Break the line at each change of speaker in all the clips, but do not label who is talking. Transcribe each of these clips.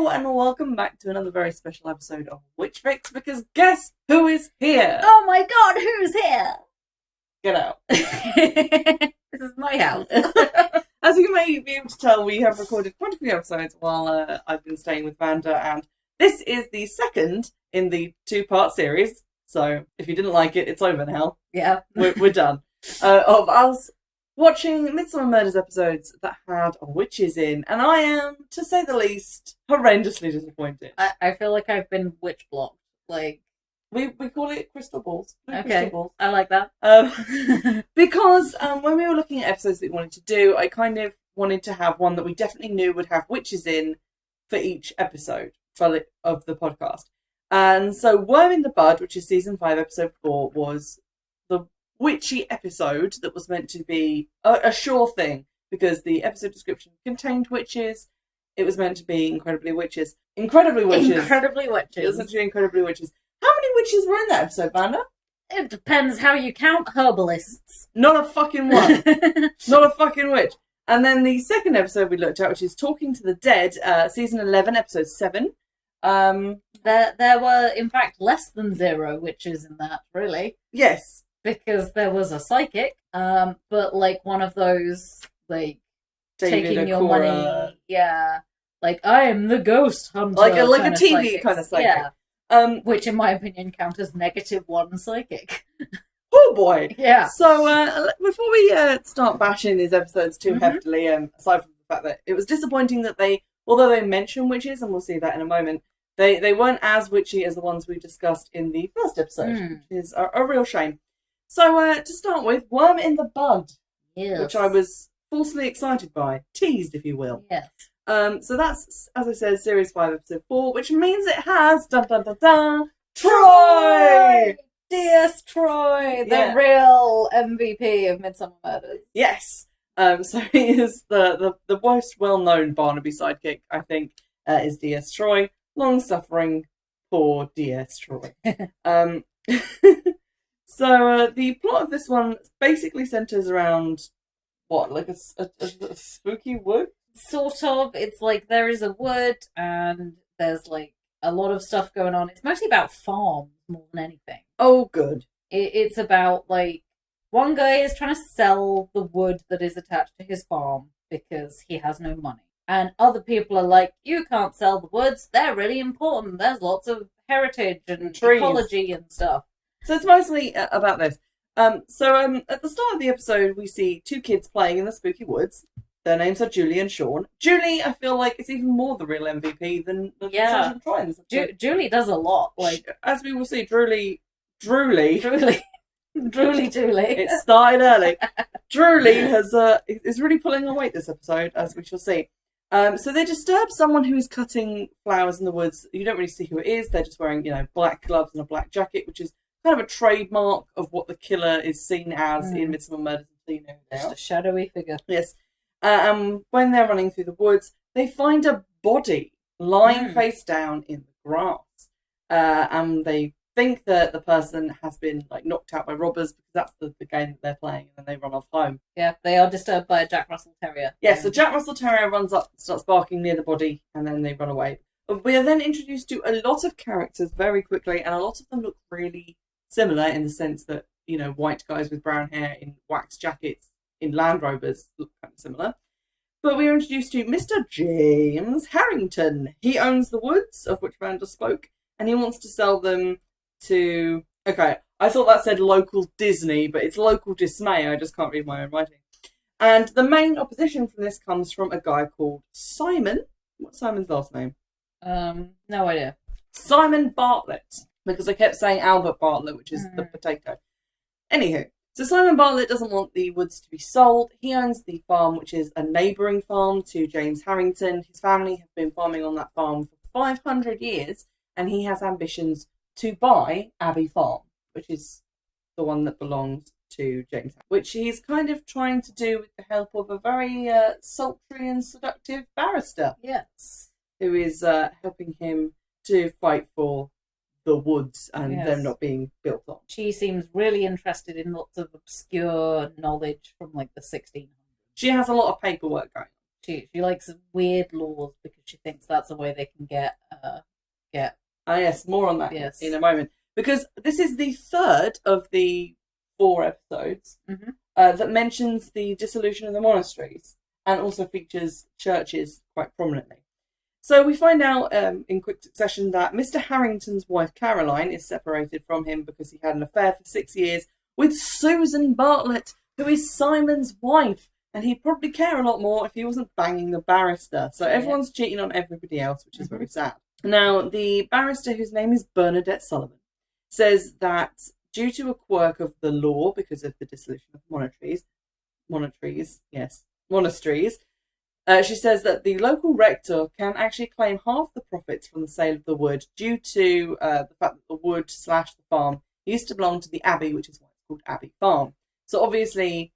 Hello and welcome back to another very special episode of Witchfix, because guess who is here?
Oh my god, who's here?
Get out.
This is my house.
As you may be able to tell, we have recorded quite a few episodes while I've been staying with Vander, and this is the second in the two-part series, so if you didn't like it, it's over now.
Yeah.
We're done. Of us watching Midsomer Murders episodes that had witches in, and I am, to say the least, horrendously disappointed.
I feel like I've been witch blocked. Like,
We call it crystal balls.
okay,
Crystal balls.
I like that.
Because when we were looking at episodes that we wanted to do, I kind of wanted to have one that we definitely knew would have witches in for each episode of the podcast. And so Worm in the Bud, which is season 5, episode 4, was the witchy episode that was meant to be a sure thing, because the episode description contained witches. It was meant to be incredibly witches. Incredibly witches.
Incredibly witches.
It was meant to be incredibly witches. How many witches were in that episode, Vander?
It depends how you count herbalists.
Not a fucking one. Not a fucking witch. And then the second episode we looked at, which is Talking to the Dead, season 11, episode 7.
There were, in fact, less than 0 witches in that, really.
Yes.
Because there was a psychic, but like one of those, like,
David
taking your
Okora.
money. Yeah. Like, I am the ghost hunter.
Like a
kind of
TV
psychics.
kind of psychic.
Yeah. Which, in my opinion, count as -1 psychic.
Oh boy.
Yeah.
So before we start bashing these episodes too
Mhm.
heftily, aside from the fact that it was disappointing that although they mention witches, and we'll see that in a moment, they weren't as witchy as the ones we discussed in the first episode, which is a real shame. So to start with, Worm in the Bud,
Yes.
which I was falsely excited by, teased if you will.
Yes.
So that's, as I said, series 5, episode 4, which means it has Troy!
DS Troy, the
Yeah.
real MVP of Midsomer Murders.
Yes. So he is the most well-known Barnaby sidekick, I think, is DS Troy. Long-suffering, poor DS Troy. So the plot of this one basically centers around, what, like a spooky wood?
Sort of. It's like there is a wood and there's like a lot of stuff going on. It's mostly about farms more than anything.
Oh, good.
It's about, like, one guy is trying to sell the wood that is attached to his farm because he has no money. And other people are like, you can't sell the woods, they're really important. There's lots of heritage and
Trees.
ecology and stuff.
So it's mostly about this. So at the start of the episode, we see 2 kids playing in the spooky woods. Their names are Julie and Sean. Julie, I feel like, is even more the real MVP than Sergeant Troy in this episode.
Julie does a lot. Like,
as we will see, Drooly.
Julie.
It started early. Drooly is really pulling her weight this episode, as we shall see. So they disturb someone who is cutting flowers in the woods. You don't really see who it is. They're just wearing, black gloves and a black jacket, which is kind of a trademark of what the killer is seen as in Midsomer Murders.
Just a shadowy figure.
Yes. When they're running through the woods, they find a body lying face down in the grass. And they think that the person has been knocked out by robbers, because that's the game that they're playing, and then they run off home.
Yeah, they are disturbed by a Jack Russell Terrier.
Yeah, so Jack Russell Terrier runs up, starts barking near the body, and then they run away. But we are then introduced to a lot of characters very quickly, and a lot of them look really similar in the sense that, white guys with brown hair in wax jackets in Land Rovers look kind of similar. But we are introduced to Mr. James Harrington. He owns the woods, of which Vander spoke, and he wants to sell them to... Okay, I thought that said local Disney, but it's local dismay. I just can't read my own writing. And the main opposition from this comes from a guy called Simon. What's Simon's last name?
No idea.
Simon Bartlett, because I kept saying Albert Bartlett, which is the potato. Anywho, so Simon Bartlett doesn't want the woods to be sold. He owns the farm, which is a neighbouring farm to James Harrington. His family have been farming on that farm for 500 years, and he has ambitions to buy Abbey Farm, which is the one that belongs to James, which he's kind of trying to do with the help of a very sultry and seductive barrister.
Yes.
Who is helping him to fight for the woods and them not being built on.
She seems really interested in lots of obscure knowledge from the 1600s.
She has a lot of paperwork going on.
She likes weird laws because she thinks that's the way they can get.
Yes, more on that
Yes.
in a moment. Because this is the third of the 4 episodes
Mm-hmm.
That mentions the dissolution of the monasteries and also features churches quite prominently. So we find out in quick succession that Mr. Harrington's wife Caroline is separated from him because he had an affair for 6 years with Susan Bartlett, who is Simon's wife. And he'd probably care a lot more if he wasn't banging the barrister. So everyone's cheating on everybody else, which is very sad. Now, the barrister, whose name is Bernadette Sullivan, says that due to a quirk of the law, because of the dissolution of monasteries, she says that the local rector can actually claim half the profits from the sale of the wood due to the fact that the wood / the farm used to belong to the abbey, which is why it's called Abbey Farm. So obviously,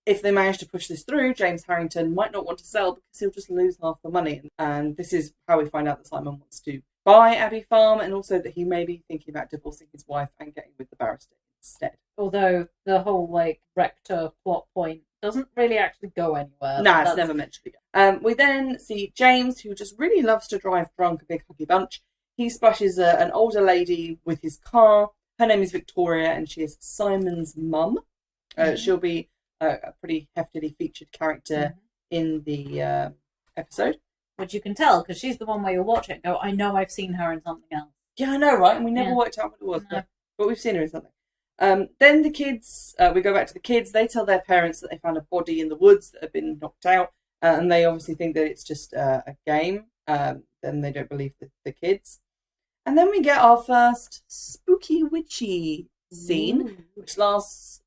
if they manage to push this through, James Harrington might not want to sell because he'll just lose half the money. And this is how we find out that Simon wants to buy Abbey Farm, and also that he may be thinking about divorcing his wife and getting with the barrister instead.
Although the whole rector plot point doesn't really actually go anywhere.
No, it's never mentioned again. We then see James, who just really loves to drive drunk, a big huggy bunch. He splashes an older lady with his car. Her name is Victoria, and she is Simon's mum. She'll be a pretty heftily featured character in the episode.
Which you can tell, because she's the one where you'll watch it and go, I know I've seen her in something else.
Yeah, I know, right? And we never worked out what it was, but we've seen her in something. Then the kids, we go back to the kids. They tell their parents that they found a body in the woods that had been knocked out, and they obviously think that it's just a game. Then they don't believe the kids. And then we get our first spooky witchy scene, which lasts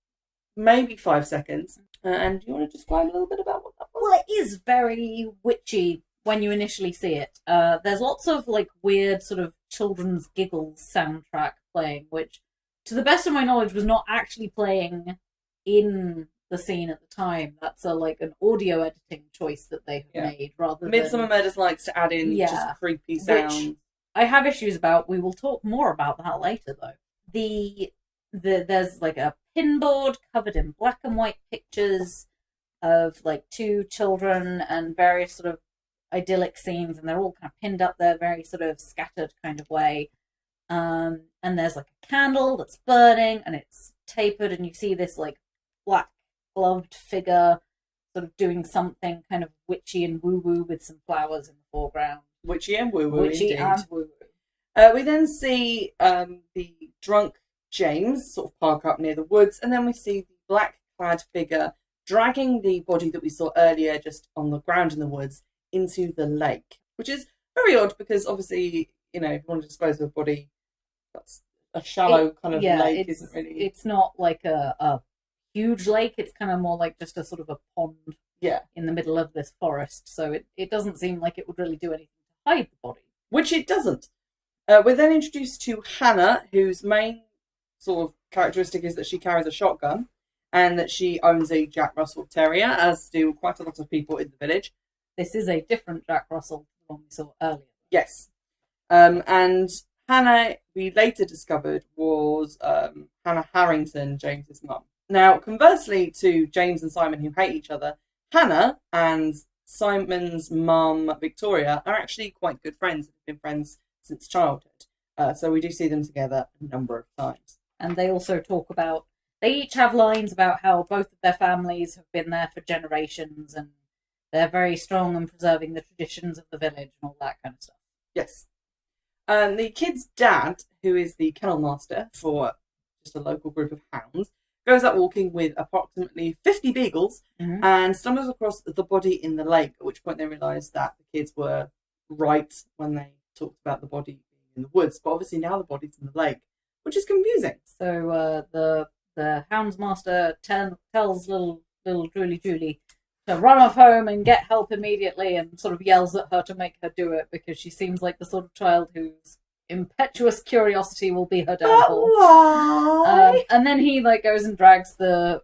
maybe 5 seconds. And do you want to describe a little bit about what that was?
Well, it is very witchy when you initially see it. There's lots of weird sort of children's giggles soundtrack playing, which, to the best of my knowledge, was not actually playing in the scene at the time. That's an audio editing choice that they have made rather than...
Midsomer Murders likes to add in just creepy sounds.
Which I have issues about. We will talk more about that later, though. There's a pinboard covered in black and white pictures of 2 children and various sort of idyllic scenes, and they're all kind of pinned up there very sort of scattered kind of way. And there's a candle that's burning and it's tapered, and you see this black gloved figure sort of doing something kind of witchy and woo-woo with some flowers in the foreground.
Witchy and woo-woo,
Witchy
indeed.
and woo-woo.
We then see the drunk James sort of park up near the woods, and then we see the black-clad figure dragging the body that we saw earlier just on the ground in the woods into the lake, which is very odd because obviously, if you want to dispose of a body, that's a shallow kind of lake, isn't really...
It's not a huge lake, it's kind of more just a sort of a pond in the middle of this forest, so it doesn't seem like it would really do anything to hide the body.
Which it doesn't. We're then introduced to Hannah, whose main sort of characteristic is that she carries a shotgun and that she owns a Jack Russell Terrier, as do quite a lot of people in the village.
This is a different Jack Russell to the one we saw earlier.
Yes. And Hannah, we later discovered, was Hannah Harrington, James's mum. Now, conversely to James and Simon, who hate each other, Hannah and Simon's mum, Victoria, are actually quite good friends. They've been friends since childhood. So we do see them together a number of times.
And they also talk about, they each have lines about how both of their families have been there for generations and they're very strong in preserving the traditions of the village and all that kind of stuff.
Yes. The kid's dad, who is the kennel master for just a local group of hounds, goes out walking with approximately 50 beagles and stumbles across the body in the lake, at which point they realise that the kids were right when they talked about the body being in the woods. But obviously now the body's in the lake, which is confusing.
So the houndsmaster tells little Julie to run off home and get help immediately, and sort of yells at her to make her do it because she seems like the sort of child whose impetuous curiosity will be her downfall. And then he goes and drags the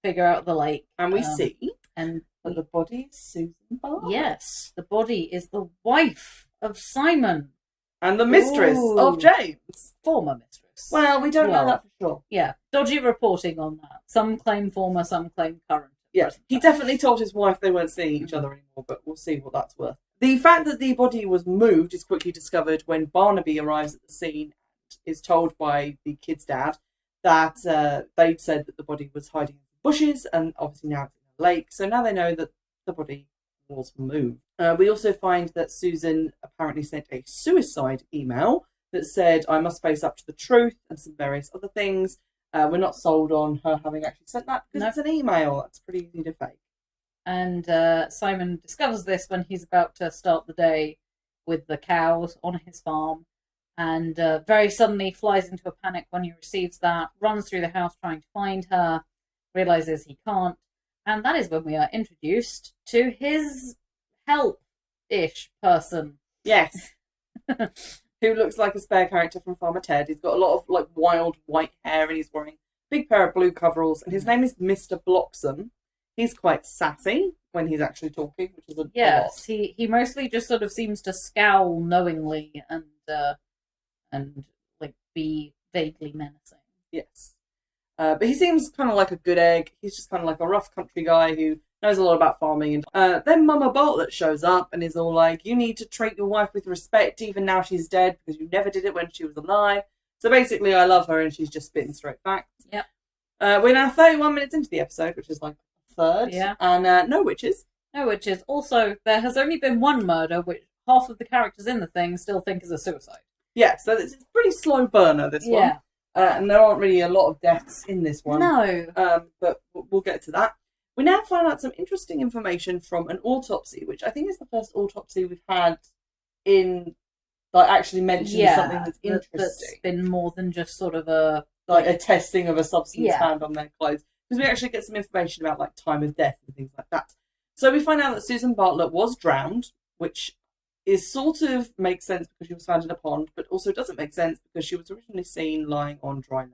figure out of the lake,
and we see
and
the body is Susan Bartlett.
Yes, the body is the wife of Simon
and the mistress of James,
former mistress.
Well, we don't know that for sure.
Yeah, dodgy reporting on that. Some claim former, some claim current.
Yeah, he definitely told his wife they weren't seeing each other anymore, but we'll see what that's worth. The fact that the body was moved is quickly discovered when Barnaby arrives at the scene and is told by the kid's dad that they'd said that the body was hiding in the bushes, and obviously now it's in the lake, so now they know that the body was moved. We also find that Susan apparently sent a suicide email that said, I must face up to the truth, and some various other things. We're not sold on her having actually sent that because it's an email. That's pretty easy to fake.
And Simon discovers this when he's about to start the day with the cows on his farm, and very suddenly flies into a panic when he receives that, runs through the house trying to find her, realizes he can't, and that is when we are introduced to his help-ish person.
Yes. Who looks like a spare character from Farmer Ted. He's got a lot of like wild white hair, and he's wearing a big pair of blue coveralls, and his name is Mr. Bloxham. He's quite sassy when he's actually talking, which is a lot.
He mostly just sort of seems to scowl knowingly and like be vaguely menacing.
Yes. But he seems kind of like a good egg. He's just kind of like a rough country guy who knows a lot about farming. And then Mama Bartlett shows up and is all like, you need to treat your wife with respect even now she's dead because you never did it when she was alive. So basically I love her and she's just spitting straight facts.
Yep.
We're now 31 minutes into the episode, which is like a third.
Yeah.
And no witches.
No witches. Also, there has only been one murder, which half of the characters in the thing still think is a suicide.
Yeah, so it's a pretty slow burner, this one. And there aren't really a lot of deaths in this one.
No.
But we'll get to that. We now find out some interesting information from an autopsy, which I think is the first autopsy we've had in, like, actually mentioning something that's interesting.
That's been more than just sort of a
testing of a substance found on their clothes. Because we actually get some information about, like, time of death and things like that. So we find out that Susan Bartlett was drowned, which is sort of makes sense because she was found in a pond, but also doesn't make sense because she was originally seen lying on dry land.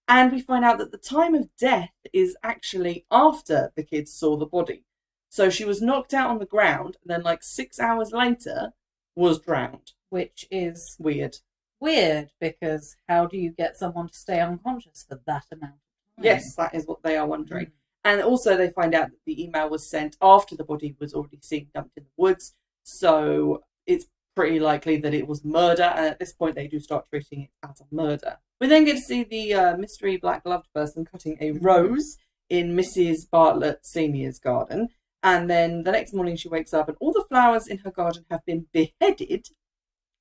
And we find out that the time of death is actually after the kids saw the body. So she was knocked out on the ground and then like 6 hours later was drowned.
Which is
weird.
Weird, because how do you get someone to stay unconscious for that amount of time?
Yes, that is what they are wondering. And also they find out that the email was sent after the body was already seen dumped in the woods. So it's pretty likely that it was murder. And at this point, they do start treating it as a murder. We then get to see the mystery black-gloved person cutting a rose in Mrs. Bartlett Senior's garden. And then the next morning she wakes up and all the flowers in her garden have been beheaded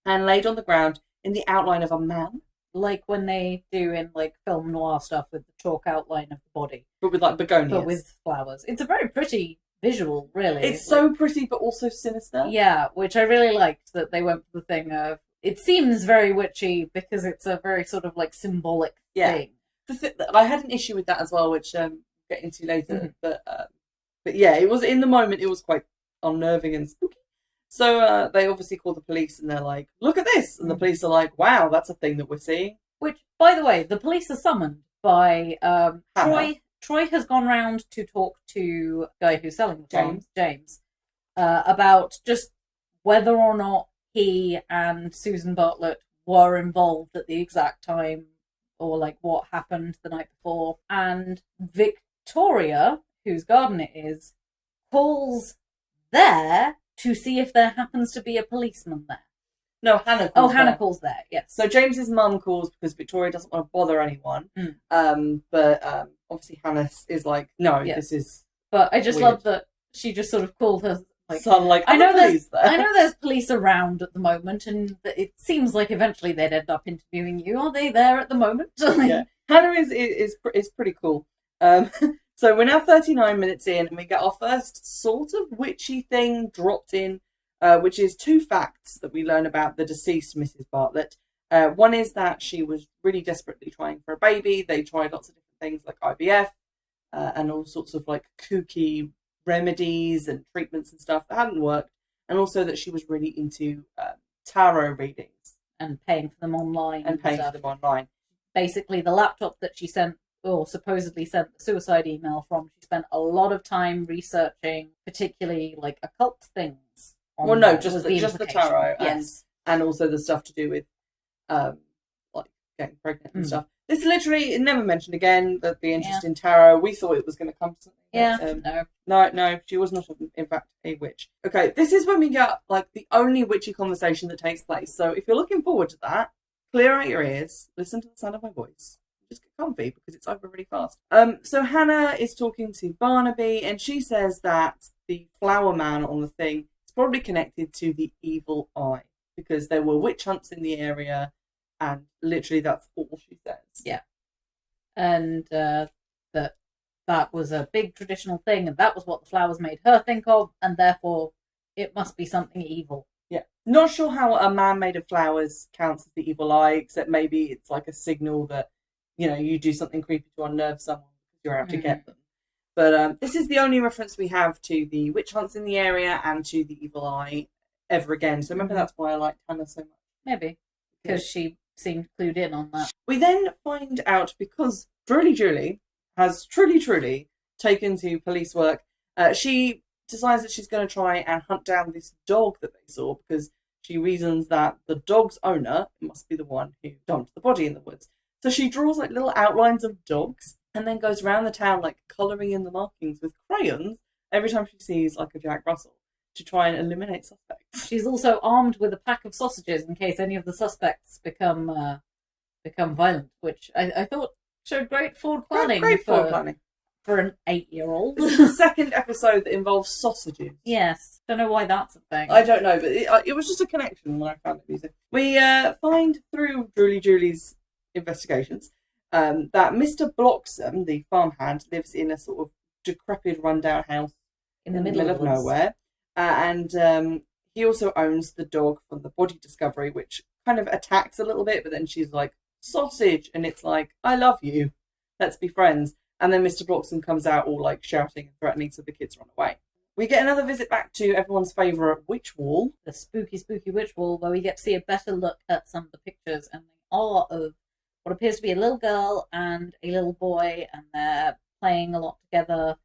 and laid on the ground in the outline of a man.
Like when they do in like film noir stuff with the chalk outline of the body.
But with like begonias.
But with flowers. It's a very pretty visual, really.
It's so pretty but also sinister.
Yeah, which I really liked that they went for the thing of, it seems very witchy because it's a very sort of like symbolic thing.
I had an issue with that as well, which we'll get into later. But yeah, it was in the moment, it was quite unnerving and spooky. So they obviously call the police and they're like, look at this. And the police are like, wow, that's a thing that we're seeing.
Which, by the way, the police are summoned by Troy. Troy has gone round to talk to the guy who's selling the farm, James, about just whether or not he and Susan Bartlett were involved at the exact time or like what happened the night before. And Victoria, whose garden it is, calls there to see if there happens to be a policeman there.
No, Hannah calls
Hannah calls there, yes.
So James's mum calls because Victoria doesn't want to bother anyone. But obviously Hannah is like, no, this is
But I just
weird.
love that she just sort of called her like,
son, like,
I know there's police around at the moment, and it seems like eventually they'd end up interviewing you. Are they there at the moment?
Yeah. Hannah is pretty cool. So we're now 39 minutes in, and we get our first sort of witchy thing dropped in, which is 2 facts that we learn about the deceased Mrs. Bartlett. One is that she was really desperately trying for a baby. They tried lots of different things like IVF and all sorts of like kooky remedies and treatments and stuff that hadn't worked. And also that she was really into tarot readings.
And paying for them online. Basically, the laptop that she sent, or supposedly sent the suicide email from, she spent a lot of time researching particularly like occult things.
Well, no, just the tarot.
Yes.
And also the stuff to do with like getting pregnant and stuff. This literally never mentioned again, the interest in tarot. We thought it was going to come to something.
Yeah,
No, she was not, in fact, a witch. Okay, this is when we get, like, the only witchy conversation that takes place. So if you're looking forward to that, clear out your ears, listen to the sound of my voice, just get comfy, because it's over really fast. So Hannah is talking to Barnaby, and she says that the flower man on the thing is probably connected to the evil eye, because there were witch hunts in the area, and literally that's all she says.
Yeah. And that was a big traditional thing, and that was what the flowers made her think of, and therefore it must be something evil.
Yeah. Not sure how a man made of flowers counts as the evil eye, except maybe it's like a signal that, you do something creepy to unnerve someone because you're out to get them. But this is the only reference we have to the witch hunts in the area and to the evil eye ever again. So maybe that's why I liked Hannah so much.
Maybe. Because she seemed clued in on that.
We then find out, because Julie has truly taken to police work, she decides that she's going to try and hunt down this dog that they saw, because she reasons that the dog's owner must be the one who dumped the body in the woods. So she draws like little outlines of dogs and then goes around the town like colouring in the markings with crayons every time she sees like a Jack Russell to try and eliminate suspects.
She's also armed with a pack of sausages in case any of the suspects become violent, which I thought showed great forward planning.
Great forward planning.
For an 8-year-old.
This is the second episode that involves sausages.
Yes. Don't know why that's a thing.
I don't know, but it was just a connection when I found it music. We find through Julie's investigations that Mr. Bloxham, the farmhand, lives in a sort of decrepit, rundown house
in the middle of
nowhere. And he also owns the dog from the body discovery, which kind of attacks a little bit, but then she's like, sausage, and it's like, I love you, let's be friends. And then Mr. Bloxham comes out all like shouting and threatening, so the kids run away. We get another visit back to everyone's favourite witch wall.
The spooky witch wall, where we get to see a better look at some of the pictures, and they are of what appears to be a little girl and a little boy, and they're playing a lot together,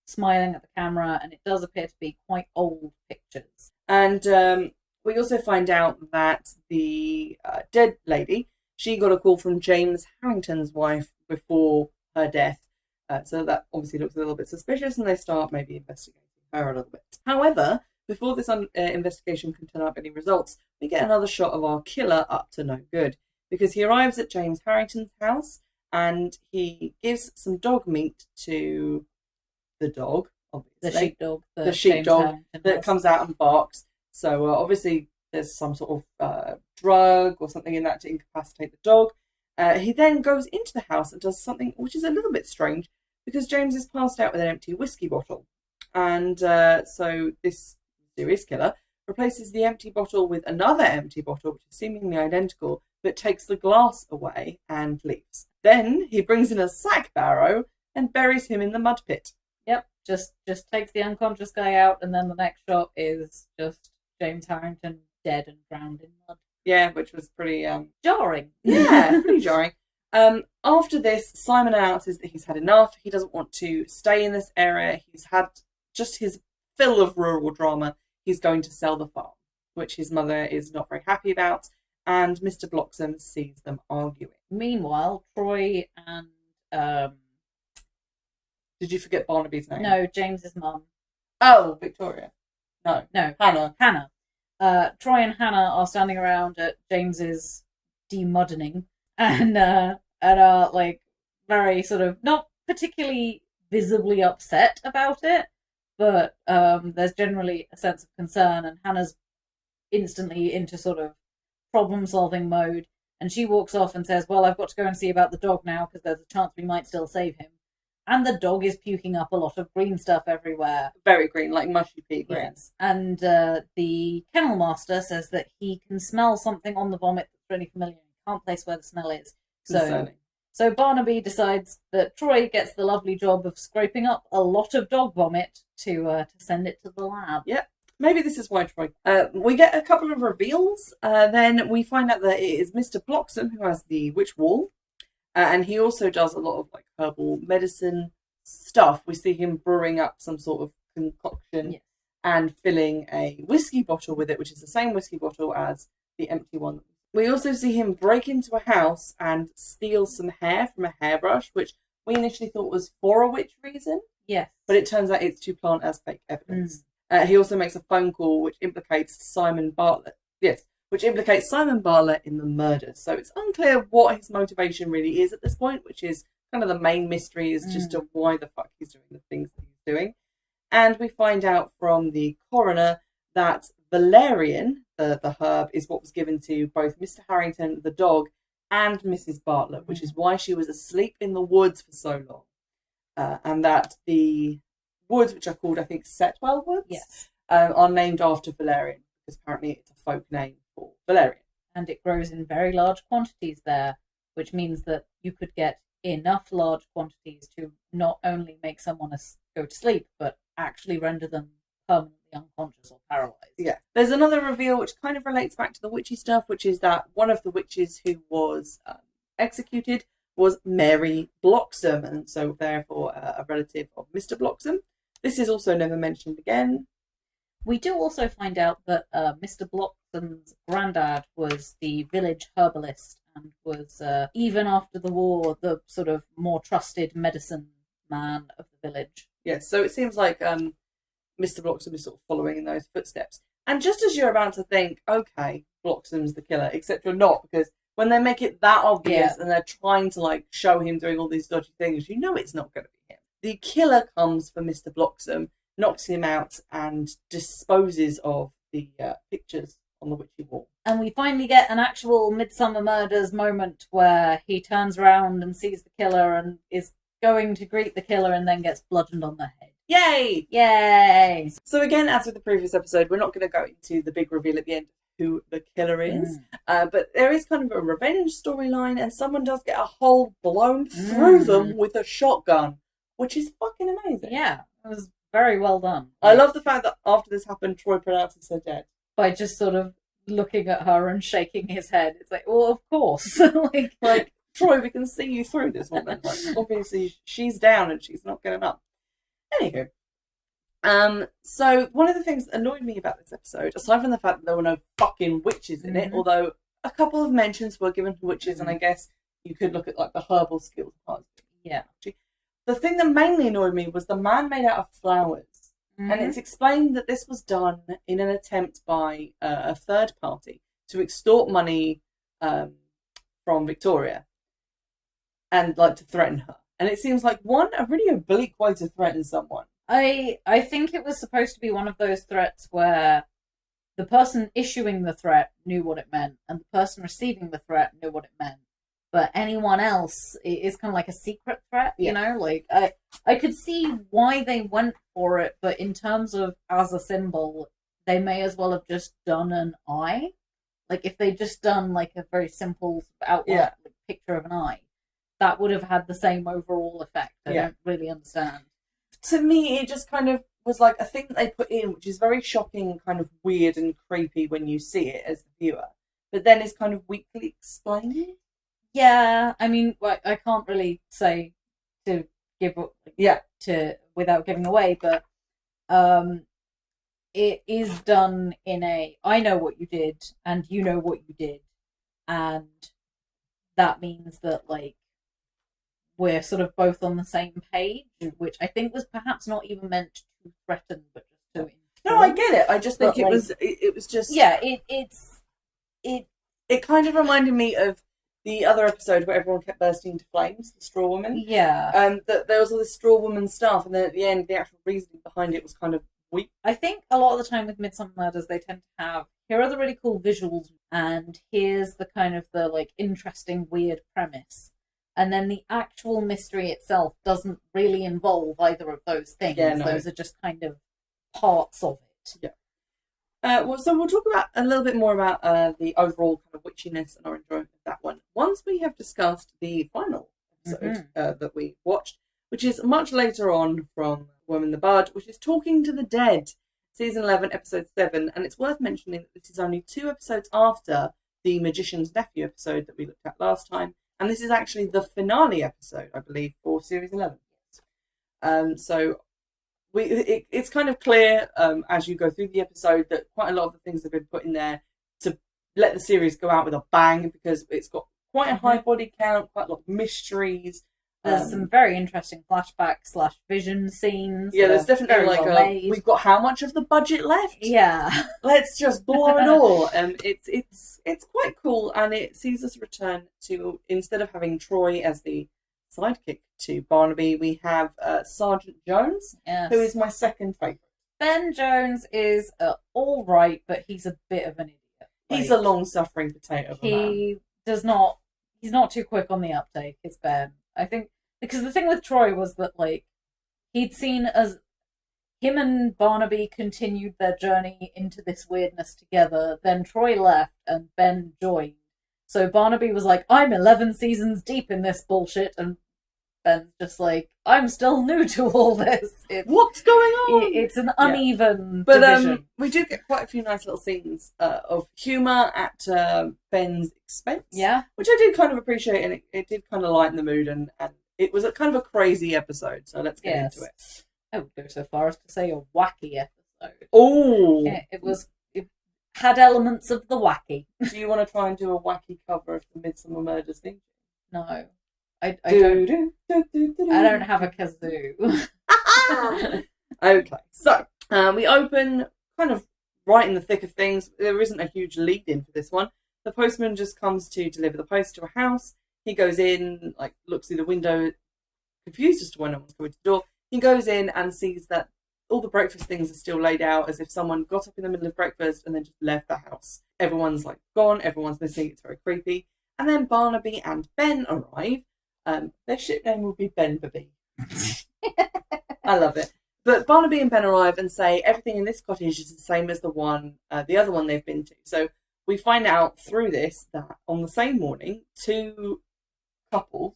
smiling at the camera, and it does appear to be quite old pictures.
And we also find out that the dead lady, she got a call from James Harrington's wife before her death. So that obviously looks a little bit suspicious, and they start maybe investigating her a little bit. However, before this investigation can turn up any results, we get another shot of our killer up to no good, because he arrives at James Harrington's house and he gives some dog meat to the dog, obviously.
The sheepdog.
The sheepdog that comes out and barks. So obviously there's some sort of drug or something in that to incapacitate the dog. He then goes into the house and does something which is a little bit strange, because James is passed out with an empty whiskey bottle. And so this serious killer replaces the empty bottle with another empty bottle, which is seemingly identical, but takes the glass away and leaves. Then he brings in a sack barrow and buries him in the mud pit.
Yep, just takes the unconscious guy out, and then the next shot is just James Harrington dead and drowned in mud.
Yeah, which was pretty
jarring.
Yeah, pretty jarring. After this, Simon announces that he's had enough. He doesn't want to stay in this area. He's had just his fill of rural drama. He's going to sell the farm, which his mother is not very happy about, and Mr. Bloxham sees them arguing.
Meanwhile, Troy and
did you forget Barnaby's name?
No, James's mum.
Oh, Victoria. No,
Hannah. Troy and Hannah are standing around at James's demuddening and are like very sort of not particularly visibly upset about it, but there's generally a sense of concern, and Hannah's instantly into sort of problem-solving mode, and she walks off and says, well, I've got to go and see about the dog now, because there's a chance we might still save him. And the dog is puking up a lot of green stuff everywhere.
Very green, like mushy pea green.
Yes. And the kennel master says that he can smell something on the vomit that's really familiar. He can't place where the smell is. So Barnaby decides that Troy gets the lovely job of scraping up a lot of dog vomit to send it to the lab.
Yep. Maybe this is why Troy... we get a couple of reveals. Then we find out that it is Mr. Bloxham who has the witch wall. And he also does a lot of like herbal medicine stuff. We see him brewing up some sort of concoction and filling a whiskey bottle with it, which is the same whiskey bottle as the empty one that we We also see him break into a house and steal some hair from a hairbrush, which we initially thought was for a witch reason.
Yes.
But it turns out it's to plant as fake evidence. He also makes a phone call which implicates Simon Bartlett. Yes, which implicates Simon Bartlett in the murders. So it's unclear what his motivation really is at this point, which is kind of the main mystery as just to why the fuck he's doing the things that he's doing. And we find out from the coroner that valerian, the herb, is what was given to both Mr. Harrington, the dog, and Mrs. Bartlett, which is why she was asleep in the woods for so long. And that the woods, which are called, I think, Setwell Woods,
Yes.
Are named after valerian, because apparently it's a folk name for valerian.
And it grows in very large quantities there, which means that you could get enough large quantities to not only make someone go to sleep, but actually render them permanently unconscious or paralyzed.
Yeah. There's another reveal which kind of relates back to the witchy stuff, which is that one of the witches who was executed was Mary Bloxham, and so therefore a relative of Mr. Bloxham. This is also never mentioned again.
We do also find out that Mr. Bloxham's granddad was the village herbalist and was, even after the war, the sort of more trusted medicine man of the village.
Yes, so it seems like Mr. Bloxham is sort of following in those footsteps. And just as you're about to think, okay, Bloxham's the killer, except you're not, because when they make it that obvious and they're trying to like show him doing all these dodgy things, you know it's not going to be him. The killer comes for Mr. Bloxham, knocks him out, and disposes of the pictures on the witchy wall.
And we finally get an actual Midsomer Murders moment where he turns around and sees the killer and is going to greet the killer and then gets bludgeoned on the head.
Yay!
Yay!
So again, as with the previous episode, we're not going to go into the big reveal at the end who the killer is, but there is kind of a revenge storyline, and someone does get a hole blown through them with a shotgun, which is fucking amazing.
Yeah, it was very well done.
I love the fact that after this happened, Troy pronounces her dead.
By just sort of looking at her and shaking his head. It's like, well, of course.
like, Troy, we can see you through this woman. Like, obviously, she's down and she's not getting up. Anywho. So one of the things that annoyed me about this episode, aside from the fact that there were no fucking witches in it, although a couple of mentions were given to witches, and I guess you could look at like the herbal skills part.
Yeah.
The thing that mainly annoyed me was the man made out of flowers, and it's explained that this was done in an attempt by a third party to extort money from Victoria and like to threaten her. And it seems like a really oblique way to threaten someone.
I think it was supposed to be one of those threats where the person issuing the threat knew what it meant, and the person receiving the threat knew what it meant. But anyone else, it is kind of like a secret threat, you know? Like, I could see why they went for it, but in terms of as a symbol, they may as well have just done an eye. Like, if they just done, like, a very simple outline, like, picture of an eye, that would have had the same overall effect. I don't really understand.
To me, it just kind of was like a thing that they put in, which is very shocking and kind of weird and creepy when you see it as the viewer, but then it's kind of weakly explained.
Yeah, I mean, I can't really say to give without giving away, but it is done in a I know what you did and you know what you did, and that means that like we're sort of both on the same page, which I think was perhaps not even meant to threaten, but just to inform.
No, I get it. I just think it was just it kind of reminded me of the other episode where everyone kept bursting into flames, the straw woman.
Yeah.
That there was all this straw woman stuff, and then at the end, the actual reasoning behind it was kind of weak.
I think a lot of the time with Midsomer Murders, they tend to have, here are the really cool visuals, and here's the kind of the like interesting, weird premise. And then the actual mystery itself doesn't really involve either of those things. Yeah, no. Those are just kind of parts of it.
Yeah. So we'll talk about a little bit more about the overall kind of witchiness and our enjoyment of that one once we have discussed the final episode that we watched, which is much later on from Worm in the Bud, which is Talking to the Dead, season 11, episode 7. And it's worth mentioning that this is only 2 episodes after the Magician's Nephew episode that we looked at last time. And this is actually the finale episode, I believe, for series 11. So it's kind of clear as you go through the episode that quite a lot of the things have been put in there to let the series go out with a bang because it's got quite a high body count, quite a lot of mysteries.
There's some very interesting flashback/vision scenes.
Yeah, there's definitely like
well
we've got how much of the budget left?
Yeah,
let's just blow it all. It's quite cool, and it sees us return to, instead of having Troy as the sidekick to Barnaby, we have Sergeant Jones,
yes.
who is my second favourite.
Ben Jones is all right, but he's a bit of an idiot.
He's a long-suffering potato of a man.
He's not too quick on the uptake. It's Ben. I think because the thing with Troy was that like he'd seen as him and Barnaby continued their journey into this weirdness together. Then Troy left and Ben joined. So Barnaby was like, "I'm 11 seasons deep in this bullshit," and Ben's just like, "I'm still new to all this.
What's going on?"
It's an uneven
but
division.
We do get quite a few nice little scenes of humour at Ben's expense.
Yeah,
which I did kind of appreciate, and it did kind of lighten the mood, and it was a kind of a crazy episode. So let's get into it.
I would go so far as to say a wacky episode.
Oh,
It had elements of the wacky.
Do you want to try and do a wacky cover of the Midsomer Murders thing?
No. I don't have a kazoo.
Okay, so we open kind of right in the thick of things. There isn't a huge lead in for this one. The postman just comes to deliver the post to a house. He goes in, like looks through the window, confused as to why no one's coming to the door. He goes in and sees that all the breakfast things are still laid out, as if someone got up in the middle of breakfast and then just left the house. Everyone's like gone, everyone's missing, it's very creepy. And then Barnaby and Ben arrive. Their ship name will be Benbaby. I love it. But Barnaby and Ben arrive and say everything in this cottage is the same as the other one they've been to. So we find out through this that on the same morning, two couples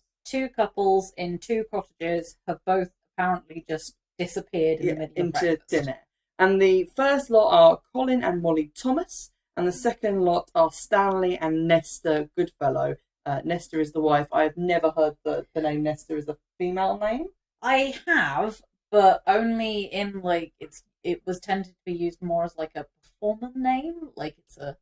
in two cottages have both apparently just disappeared in the middle of
into
breakfast.
dinner. And the first lot are Colin and Molly Thomas, and the second lot are Stanley and Nesta Goodfellow. Nesta is the wife. I've never heard the name Nesta as a female name.
I have, but only in like it was tended to be used more as like a performer name. Like it's a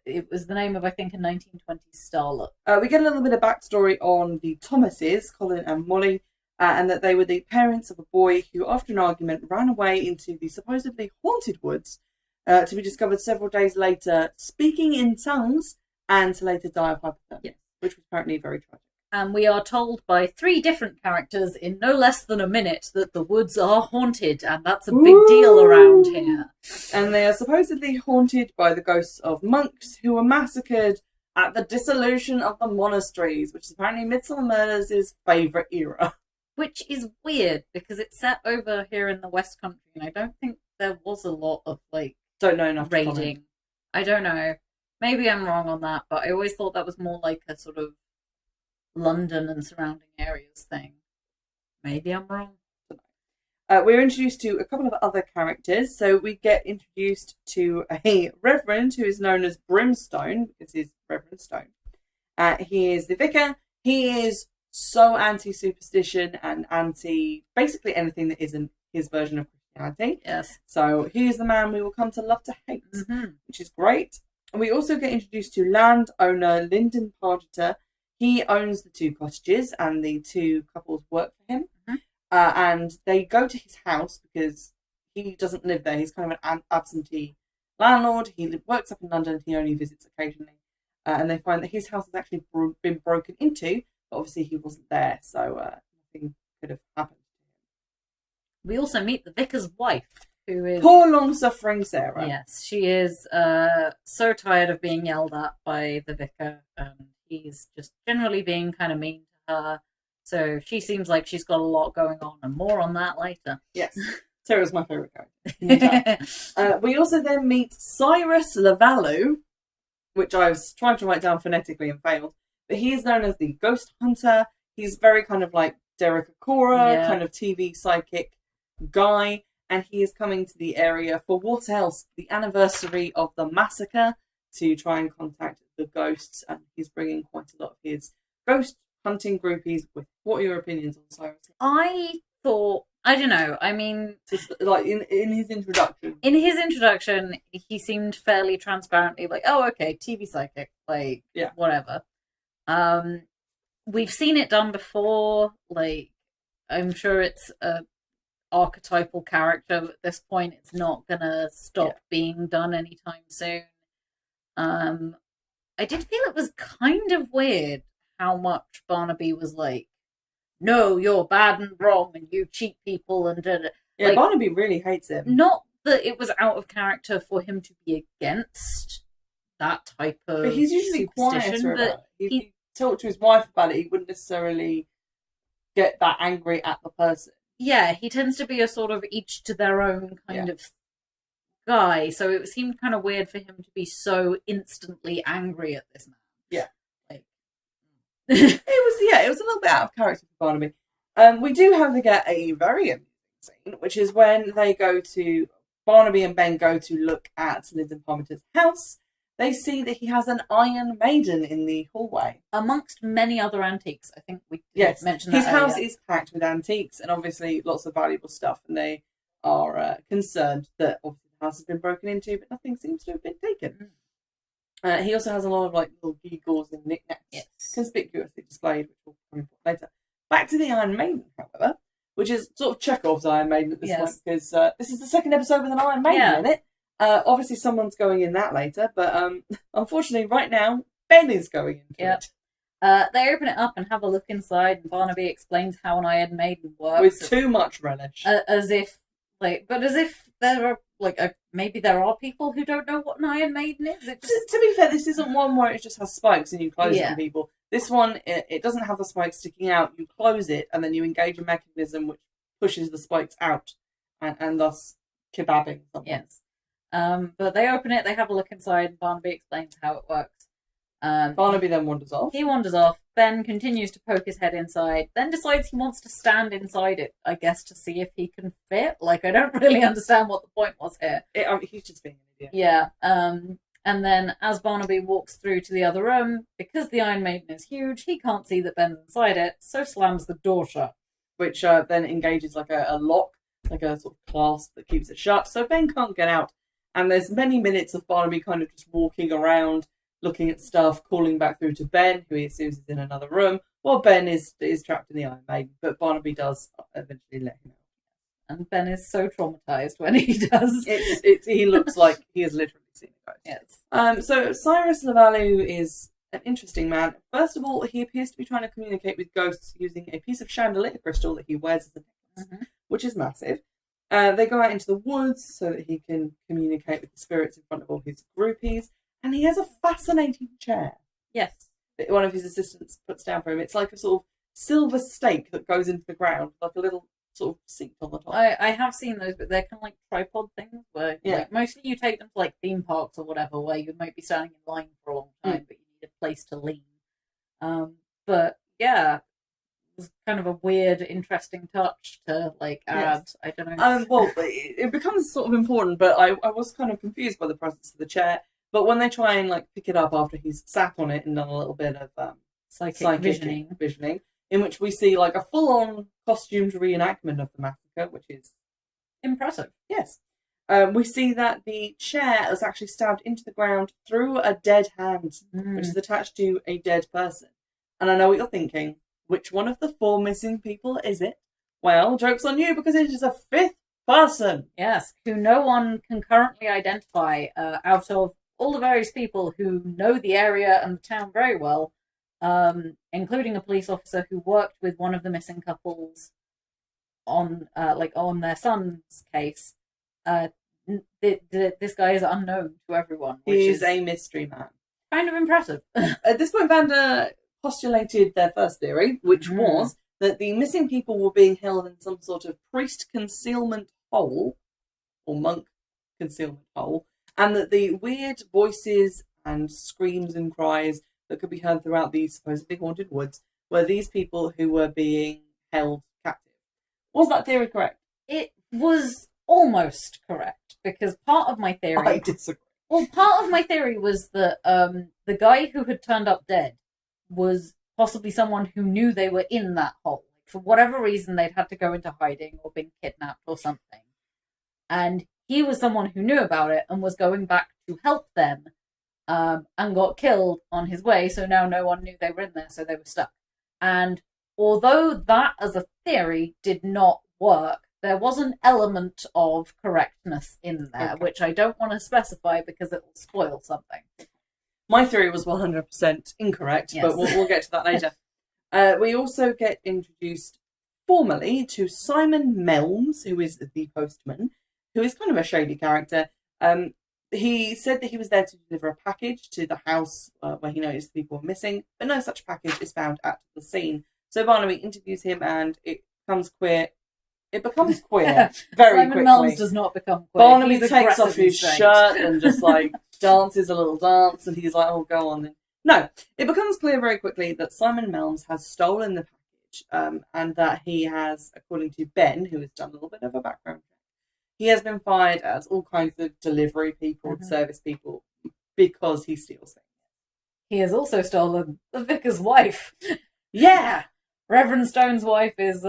it was the name of I think a 1920s starlet.
We get a little bit of backstory on the Thomases, Colin and Molly, and that they were the parents of a boy who, after an argument, ran away into the supposedly haunted woods, to be discovered several days later, speaking in tongues, and to later die of hypothermia, which was apparently very tragic.
And we are told by 3 different characters in no less than a minute that the woods are haunted, and that's a big deal around here.
And they are supposedly haunted by the ghosts of monks who were massacred at the dissolution of the monasteries, which is apparently Midsomer Murders' favourite era.
Which is weird, because it's set over here in the West Country, and I don't think there was a lot of, like,
don't know enough
raiding. I don't know. Maybe I'm wrong on that, but I always thought that was more like a sort of London and surrounding areas thing. Maybe I'm wrong.
We're introduced to a couple of other characters. So we get introduced to a reverend who is known as Brimstone, because he's Reverend Stone. He is the vicar. He is so anti-superstition and anti basically anything that isn't his version of Christianity.
Yes.
So he is the man we will come to love to hate, which is great. And we also get introduced to landowner Lyndon Pargeter. He owns the 2 cottages, and the 2 couples work for him. And they go to his house because he doesn't live there. He's kind of an absentee landlord. He works up in London. He only visits occasionally. And they find that his house has actually been broken into, but obviously he wasn't there, so nothing could have happened to him.
We also meet the vicar's wife, who is...
Poor long-suffering Sarah.
Yes, she is so tired of being yelled at by the vicar, and he's just generally being kind of mean to her. So she seems like she's got a lot going on, and more on that later.
Yes, Sarah's my favourite character. We also then meet Cyrus Lavalu, which I was trying to write down phonetically and failed. But he is known as the Ghost Hunter. He's very kind of like Derek Acora, kind of TV psychic guy. And he is coming to the area for what else? The anniversary of the massacre, to try and contact the ghosts. And he's bringing quite a lot of his ghost hunting groupies with. What are your opinions on Cyrus?
I thought I don't know. I mean,
Just like in his introduction.
In his introduction, he seemed fairly transparently like, "Oh, okay, TV psychic, like,
Yeah.
whatever." We've seen it done before. Like, I'm sure it's a archetypal character at this point. It's not gonna stop being done anytime soon. I did feel it was kind of weird how much Barnaby was like, "No, you're bad and wrong, and you cheat people," and
Yeah,
like,
Barnaby really hates him.
not that it was out of character for him to be against that type of
But he's usually quieter about it. He talked to his wife about it. He wouldn't necessarily get that angry at the person.
Yeah, he tends to be a sort of each to their own kind of guy. So it seemed kind of weird for him to be so instantly angry at this man.
Yeah.
Like,
it was a little bit out of character for Barnaby. We do have to get a very amusing scene, which is when Barnaby and Ben go to look at Lyndon Parminter's house. They see that he has an Iron Maiden in the hallway.
Amongst many other antiques. I think we mentioned that
his house
earlier.
is packed with antiques and obviously lots of valuable stuff, and they are concerned that obviously the house has been broken into, but nothing seems to have been taken. He also has a lot of like little gewgaws and knickknacks conspicuously displayed, which we'll come to later. Back to the Iron Maiden, however, which is sort of Chekhov's Iron Maiden at this point, because this is the second episode with an Iron Maiden in it. Obviously, someone's going in that later, but unfortunately, right now, Ben is going into it.
They open it up and have a look inside, and Barnaby explains how an Iron Maiden works
with too much relish,
as if there are maybe there are people who don't know what an Iron Maiden is.
To be fair, this isn't one where it just has spikes and you close it on people. This one, it doesn't have the spikes sticking out. You close it and then you engage a mechanism which pushes the spikes out, and thus kebabbing someone.
Yes. But they open it, they have a look inside, and Barnaby explains how it works.
Barnaby then wanders off.
He wanders off. Ben continues to poke his head inside, then decides he wants to stand inside it, I guess, to see if he can fit. Like, I don't really understand what the point was here.
He's just being an idiot.
Yeah. And then as Barnaby walks through to the other room, because the Iron Maiden is huge, he can't see that Ben's inside it, so slams the door shut.
Which then engages like a lock, like a sort of clasp that keeps it shut, so Ben can't get out. And there's many minutes of Barnaby kind of just walking around, looking at stuff, calling back through to Ben, who he assumes is in another room, while Ben is trapped in the Iron Maiden. But Barnaby does eventually let him out.
And Ben is so traumatized when he does.
He looks like he has literally seen a ghost.
Yes.
So Cyrus Lavalu is an interesting man. First of all, he appears to be trying to communicate with ghosts using a piece of chandelier crystal that he wears as a necklace, which is massive. They go out into the woods so that he can communicate with the spirits in front of all his groupies. And he has a fascinating chair.
Yes.
That one of his assistants puts down for him. It's like a sort of silver stake that goes into the ground, like a little sort of seat on the top.
I have seen those, but they're kind of like tripod things where like, mostly you take them to like theme parks or whatever, where you might be standing in line for a long time, but you need a place to lean. But yeah, it was kind of a weird, interesting touch to like add. Yes. I don't know.
Well, it becomes sort of important, but I was kind of confused by the presence of the chair. But when they try and like pick it up after he's sat on it and done a little bit of psychic visioning, in which we see like a full-on costumed reenactment of the massacre, which is
impressive.
Yes. We see that the chair is actually stabbed into the ground through a dead hand, which is attached to a dead person. And I know what you're thinking. Which one of the 4 missing people is it? Well, joke's on you, because it is a 5th person.
Yes, who no one can currently identify out of all the various people who know the area and the town very well, including a police officer who worked with one of the missing couples on their son's case. This guy is unknown to everyone.
He is a mystery man.
Kind of impressive.
At this point, Vander postulated their first theory, which was that the missing people were being held in some sort of priest concealment hole, or monk concealment hole, and that the weird voices and screams and cries that could be heard throughout these supposedly haunted woods were these people who were being held captive. Was that theory correct?
It was almost correct, because part of my theory...
I disagree.
Well, part of my theory was that the guy who had turned up dead was possibly someone who knew they were in that hole, for whatever reason, they'd had to go into hiding or been kidnapped or something. And he was someone who knew about it and was going back to help them, and got killed on his way. So now no one knew they were in there, so they were stuck. And although that as a theory did not work, there was an element of correctness in there, which I don't want to specify because it will spoil something.
My theory was 100% incorrect, but we'll get to that later. We also get introduced formally to Simon Melms, who is the postman, who is kind of a shady character. He said that he was there to deliver a package to the house where he noticed people were missing, but no such package is found at the scene. So Barnaby interviews him, and it becomes queer. It becomes queer very
Simon
quickly.
Melms does not become queer.
Barnaby takes off his shirt and just like dances a little dance, and he's like, "Oh, go on then." No, it becomes clear very quickly that Simon Melms has stolen the package, and that he has, according to Ben, who has done a little bit of a background check, he has been fired as all kinds of delivery people, service people, because he steals things.
He has also stolen the vicar's wife.
Yeah.
Reverend Stone's wife is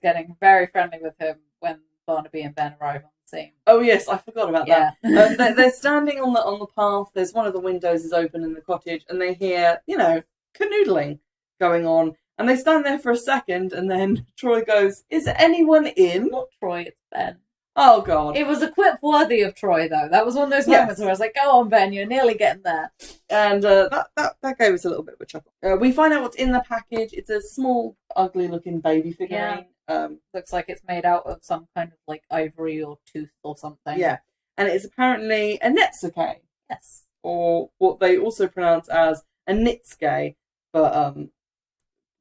getting very friendly with him when Barnaby and Ben arrive on the scene.
Oh yes, I forgot about that. They're standing on the path. There's one of the windows is open in the cottage, and they hear, canoodling going on. And they stand there for a second, and then Troy goes, "Is anyone in?"
Not Troy, it's Ben.
Oh God!
It was a quip worthy of Troy, though. That was one of those moments where I was like, "Go on, Ben, you're nearly getting there."
And that gave us a little bit of a chuckle. We find out what's in the package. It's a small, ugly-looking baby figurine.
Looks like it's made out of some kind of like ivory or tooth or something.
Yeah, and it's apparently a netsuke.
Yes.
Or what they also pronounce as a nitsuke, but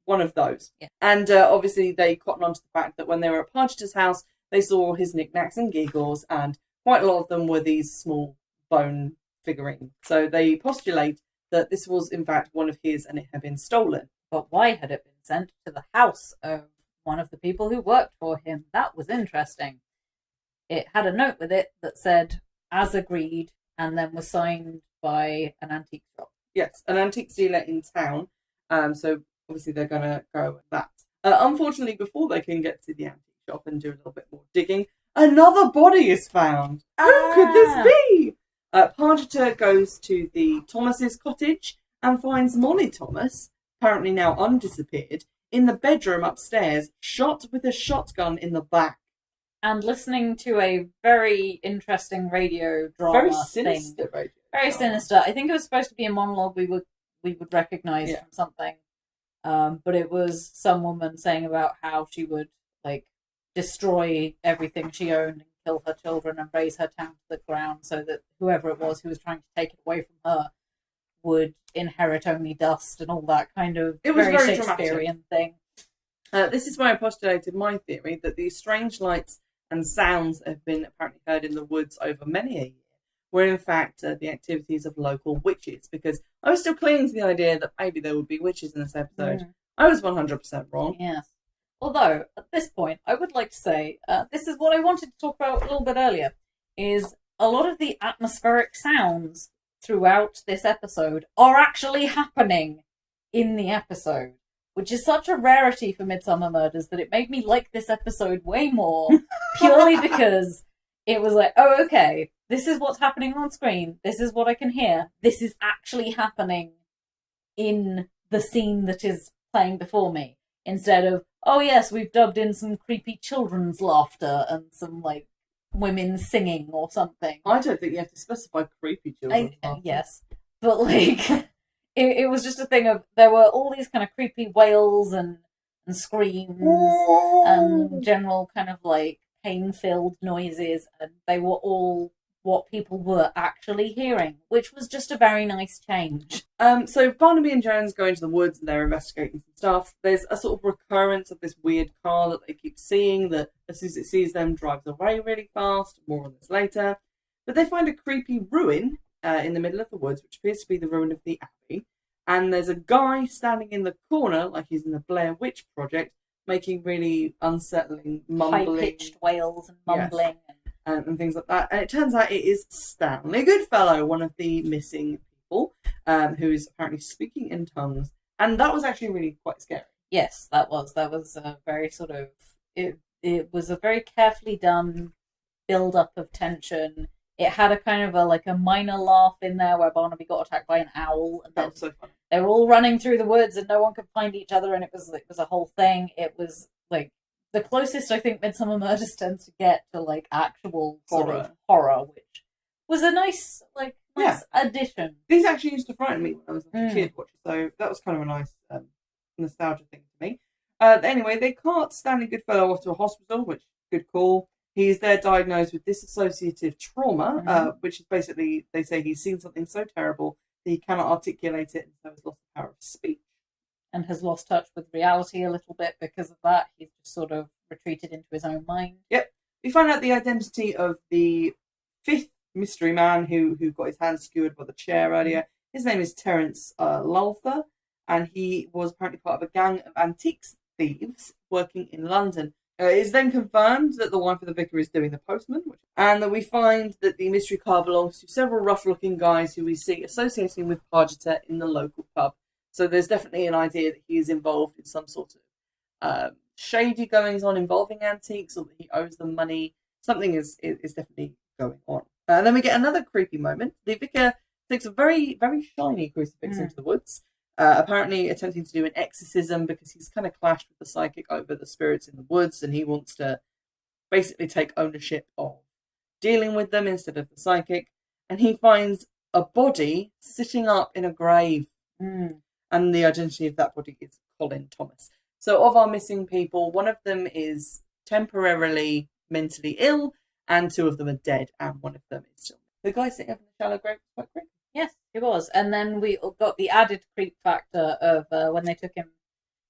one of those.
Yeah.
And obviously they cotton onto the fact that when they were at Partridge's house, they saw his knickknacks and giggles, and quite a lot of them were these small bone figurines. So they postulate that this was in fact one of his and it had been stolen.
But why had it been sent to the house of one of the people who worked for him? That was interesting. It had a note with it that said, "As agreed," and then was signed by an antique shop.
Yes, an antique dealer in town. So obviously they're going to go with that. Unfortunately, before they can get to the antique shop and do a little bit more digging, another body is found. Who could this be? Pargeter goes to the Thomas's cottage and finds Molly Thomas, apparently now undisappeared, in the bedroom upstairs, shot with a shotgun in the back.
And listening to a very interesting radio drama
Very sinister
thing.
radio
Very
drama.
sinister. I think it was supposed to be a monologue we would recognise from something. But it was some woman saying about how she would destroy everything she owned and kill her children and raise her town to the ground so that whoever it was who was trying to take it away from her would inherit only dust and all that kind of very Shakespearean thing.
This is why I postulated my theory that these strange lights and sounds that have been apparently heard in the woods over many a year were in fact the activities of local witches, because I was still clinging to the idea that maybe there would be witches in this episode. I was 100% wrong.
Yes. Although, at this point, I would like to say, this is what I wanted to talk about a little bit earlier, is a lot of the atmospheric sounds throughout this episode are actually happening in the episode, which is such a rarity for Midsomer Murders that it made me like this episode way more, purely because it was like, oh, okay, this is what's happening on screen, this is what I can hear, this is actually happening in the scene that is playing before me, instead of, oh yes, we've dubbed in some creepy children's laughter and some women singing or something.
I don't think you have to specify creepy children.
Yes, but it was just a thing of, there were all these kind of creepy wails and screams and general kind of pain-filled noises, and they were all what people were actually hearing, which was just a very nice change.
So Barnaby and Jones go into the woods and they're investigating some stuff. There's a sort of recurrence of this weird car that they keep seeing that as soon as it sees them drives away really fast. More on this later. But they find a creepy ruin in the middle of the woods, which appears to be the ruin of the Abbey. And there's a guy standing in the corner, like he's in the Blair Witch Project, making really unsettling, mumbling,
high-pitched wails and mumbling.
Yes. And things like that. And it turns out it is Stanley Goodfellow, one of the missing people, who is apparently speaking in tongues. And that was actually really quite scary.
Yes, that was a very sort of it was a very carefully done build up of tension. It had a kind of a minor laugh in there where Barnaby got attacked by an owl, and
That
then
was so funny.
they were all running through the woods and no one could find each other, and it was a whole thing. It was like the closest I think Midsomer Murders tends to get to like actual sort of horror, which was a nice addition.
These actually used to frighten me when I was a kid watching, so that was kind of a nice nostalgia thing to me. Anyway, they cart Stanley Goodfellow off to a hospital, which good call. He's there diagnosed with dissociative trauma, which is basically, they say he's seen something so terrible that he cannot articulate it and so has lost the power of speech.
And has lost touch with reality a little bit because of that. He's just sort of retreated into his own mind.
Yep. We find out the identity of the fifth mystery man who got his hands skewered by the chair earlier. His name is Terence Lulther, and he was apparently part of a gang of antiques thieves working in London. It is then confirmed that the wife of the vicar is doing the postman, and that we find that the mystery car belongs to several rough-looking guys who we see associating with Pargeter in the local pub. So there's definitely an idea that he is involved in some sort of shady goings-on involving antiques, or that he owes them money. Something is definitely going on. And then we get another creepy moment. The vicar takes a very, very shiny crucifix into the woods, apparently attempting to do an exorcism because he's kind of clashed with the psychic over the spirits in the woods, and he wants to basically take ownership of dealing with them instead of the psychic. And he finds a body sitting up in a grave. And the identity of that body is Colin Thomas. So of our missing people, one of them is temporarily mentally ill, and two of them are dead, and one of them is still. The guy sitting up in the shallow grave was quite creepy.
Yes, it was. And then we got the added creep factor of when they took him,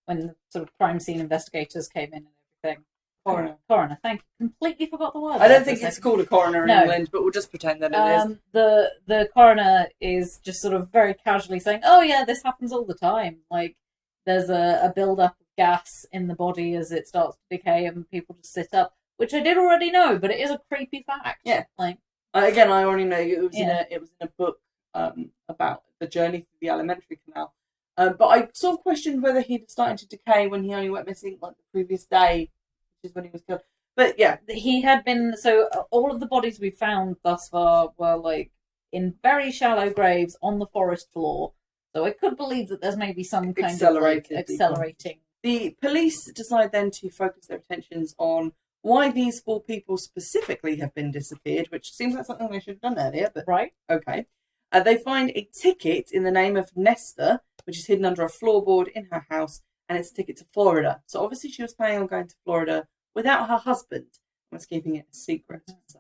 when the sort of crime scene investigators came in and everything. Coroner, thank you. Completely forgot the word.
I don't think it's called a coroner in England, but we'll just pretend that it is.
The coroner is just sort of very casually saying, oh yeah, this happens all the time. Like, there's a build-up of gas in the body as it starts to decay and people just sit up, which I did already know, but it is a creepy fact.
Yeah.
Like,
again, I already know it was in a book about the journey through the alimentary canal. But I sort of questioned whether he'd started to decay when he only went missing like the previous day, which is when he was killed. But yeah,
he had been. So all of the bodies we found thus far were like in very shallow graves on the forest floor. So I could believe that there's maybe some kind of like accelerating.
The police decide then to focus their attentions on why these four people specifically have been disappeared, which seems like something they should have done earlier, but
right.
Okay. They find a ticket in the name of Nesta, which is hidden under a floorboard in her house, and it's a ticket to Florida. So obviously she was planning on going to Florida without her husband and was keeping it a secret. So,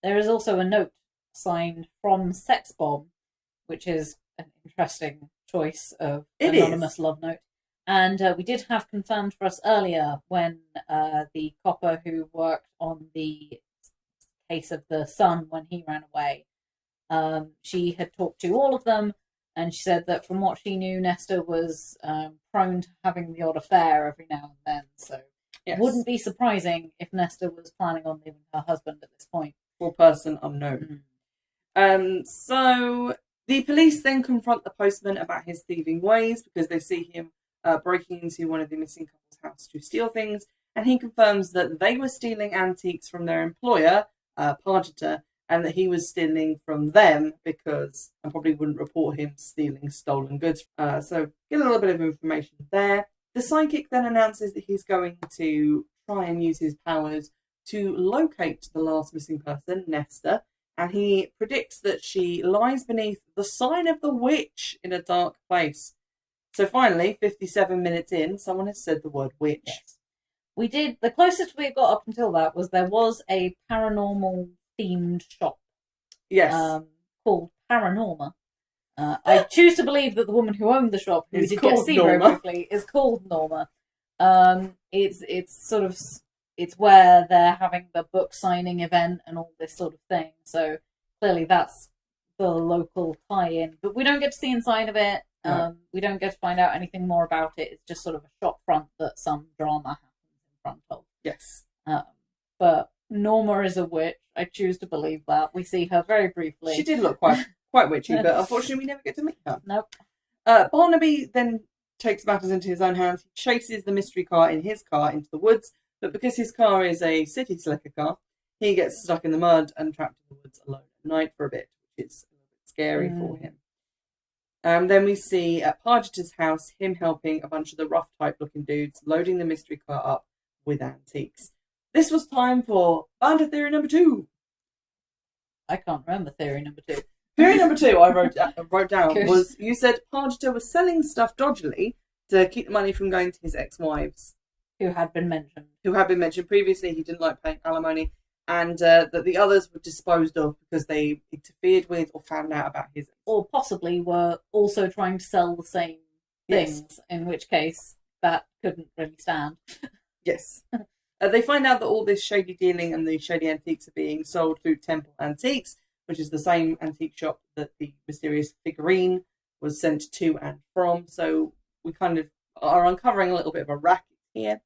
there is also a note signed from Sex Bomb, which is an interesting choice of anonymous love note. And we did have confirmed for us earlier when the copper who worked on the case of the son when he ran away, she had talked to all of them, and she said that from what she knew, Nesta was prone to having the odd affair every now and then. So it wouldn't be surprising if Nesta was planning on leaving her husband at this point.
For person unknown. So the police then confront the postman about his thieving ways because they see him breaking into one of the missing couple's house to steal things, and he confirms that they were stealing antiques from their employer, Pargeter, and that he was stealing from them because I probably wouldn't report him stealing stolen goods. So get a little bit of information there. The psychic then announces that he's going to try and use his powers to locate the last missing person, Nesta, and he predicts that she lies beneath the sign of the witch in a dark place. So finally, 57 minutes in, someone has said the word witch.
Yes. We did, the closest we got up until that was there was a paranormal themed shop.
Yes.
Called Paranorma. I choose to believe that the woman who owned the shop, who did get to see very quickly, is called Norma. It's sort of, it's where they're having the book signing event and all this sort of thing. So clearly that's the local tie-in, but we don't get to see inside of it. We don't get to find out anything more about it. It's just sort of a shop front that some drama happens in front of.
Yes.
But Norma is a witch. I choose to believe that. We see her very briefly.
She did look quite witchy, but unfortunately we never get to meet her.
Nope.
Barnaby then takes matters into his own hands. He chases the mystery car in his car into the woods, but because his car is a city slicker car, he gets stuck in the mud and trapped in the woods alone at night for a bit, which is a little bit scary for him. Then we see at Pargeter's house him helping a bunch of the rough type looking dudes loading the mystery car up with antiques. This was time for Vander theory number 2.
I can't remember theory number 2.
Theory number 2 I wrote down
Good.
was, you said Pargeter was selling stuff dodgily to keep the money from going to his ex-wives.
Who had been mentioned
previously. He didn't like paying alimony, and that the others were disposed of because they interfered with or found out about his...
Or possibly were also trying to sell the same things, in which case that couldn't really stand.
Yes. They find out that all this shady dealing and the shady antiques are being sold through Temple Antiques, which is the same antique shop that the mysterious figurine was sent to and from. So we kind of are uncovering a little bit of a racket here.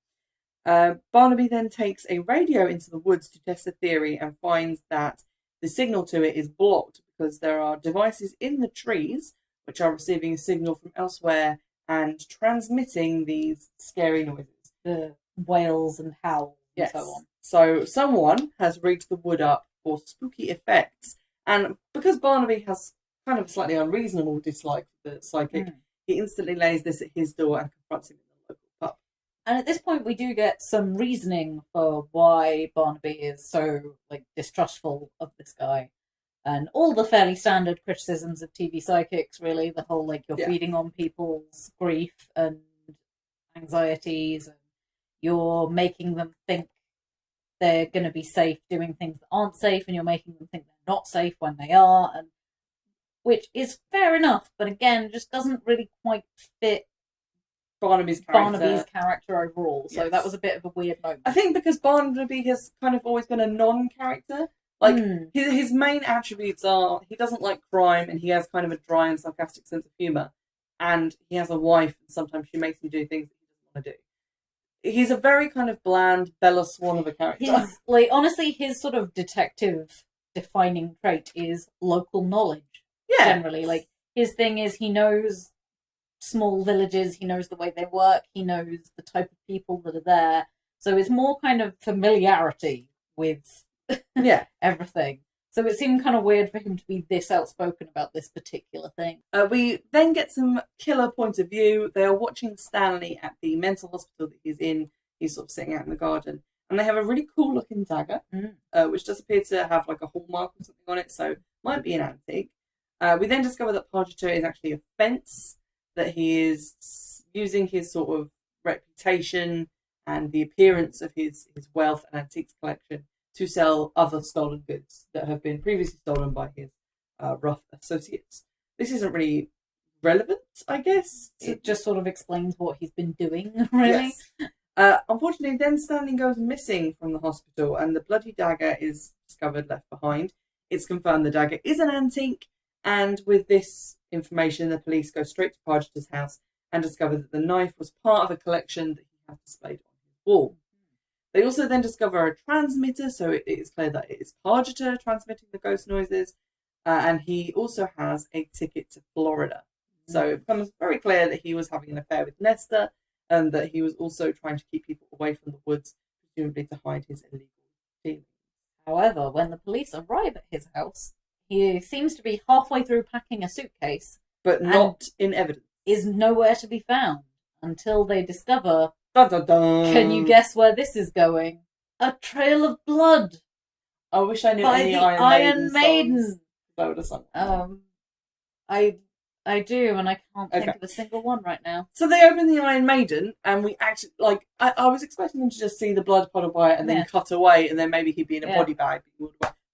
Barnaby then takes a radio into the woods to test the theory and finds that the signal to it is blocked because there are devices in the trees which are receiving a signal from elsewhere and transmitting these scary noises.
The wails and howls and so on.
So someone has rigged the wood up for spooky effects. And because Barnaby has kind of a slightly unreasonable dislike for the psychic, he instantly lays this at his door and confronts him in the local pub.
And at this point, we do get some reasoning for why Barnaby is so distrustful of this guy. And all the fairly standard criticisms of TV psychics, really. The whole, you're feeding on people's grief and anxieties, and you're making them think they're going to be safe doing things that aren't safe, and you're making them think they're not safe when they are, and which is fair enough, but again, just doesn't really quite fit
Barnaby's
character overall. So that was a bit of a weird moment.
I think because Barnaby has kind of always been a non-character. His main attributes are he doesn't like crime, and he has kind of a dry and sarcastic sense of humour, and he has a wife, and sometimes she makes him do things that he doesn't want to do. He's a very kind of bland Bella Swan of a character.
Honestly, his sort of detective defining trait is local knowledge. Yeah. Generally, his thing is he knows small villages, he knows the way they work, he knows the type of people that are there. So it's more kind of familiarity with everything. So it seemed kind of weird for him to be this outspoken about this particular thing.
We then get some killer point of view. They are watching Stanley at the mental hospital that he's in. He's sort of sitting out in the garden. And they have a really cool looking dagger, which does appear to have a hallmark or something on it. So might be an antique. We then discover that Pargeter is actually a fence, that he is using his sort of reputation and the appearance of his wealth and antiques collection to sell other stolen goods that have been previously stolen by his rough associates. This isn't really relevant, I guess.
It just sort of explains what he's been doing, really.
Yes. Unfortunately, then Stanley goes missing from the hospital and the bloody dagger is discovered left behind. It's confirmed the dagger is an antique, and with this information, the police go straight to Pargeter's house and discover that the knife was part of a collection that he had displayed on his wall. They also then discover a transmitter, so it is clear that it is Pargeter transmitting the ghost noises, and he also has a ticket to Florida. So it becomes very clear that he was having an affair with Nesta, and that he was also trying to keep people away from the woods, presumably to hide his illegal dealings.
However, when the police arrive at his house, he seems to be halfway through packing a suitcase,
but not in evidence.
Is nowhere to be found until they discover...
Dun, dun, dun.
Can you guess where this is going? A trail of blood.
I wish I knew
by
any
the
Iron
Maiden.
I would have sung.
I do, and I can't think of a single one right now.
So they open the Iron Maiden, and we actually I was expecting them to just see the blood puddle by it and then cut away, and then maybe he'd be in a body bag.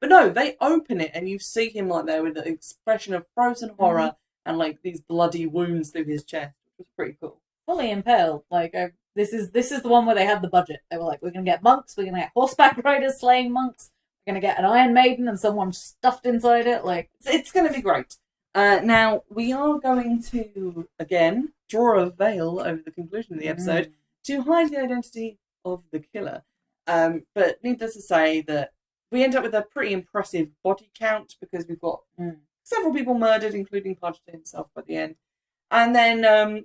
But no, they open it, and you see him there with an expression of frozen horror and these bloody wounds through his chest, which was pretty cool.
Fully impaled. This is the one where they had the budget. They were like, we're going to get monks, we're going to get horseback riders slaying monks, we're going to get an Iron Maiden and someone stuffed inside it.
It's going to be great. Now, we are going to, again, draw a veil over the conclusion of the episode to hide the identity of the killer. But needless to say that we end up with a pretty impressive body count because we've got several people murdered, including Pargeter himself by the end. And then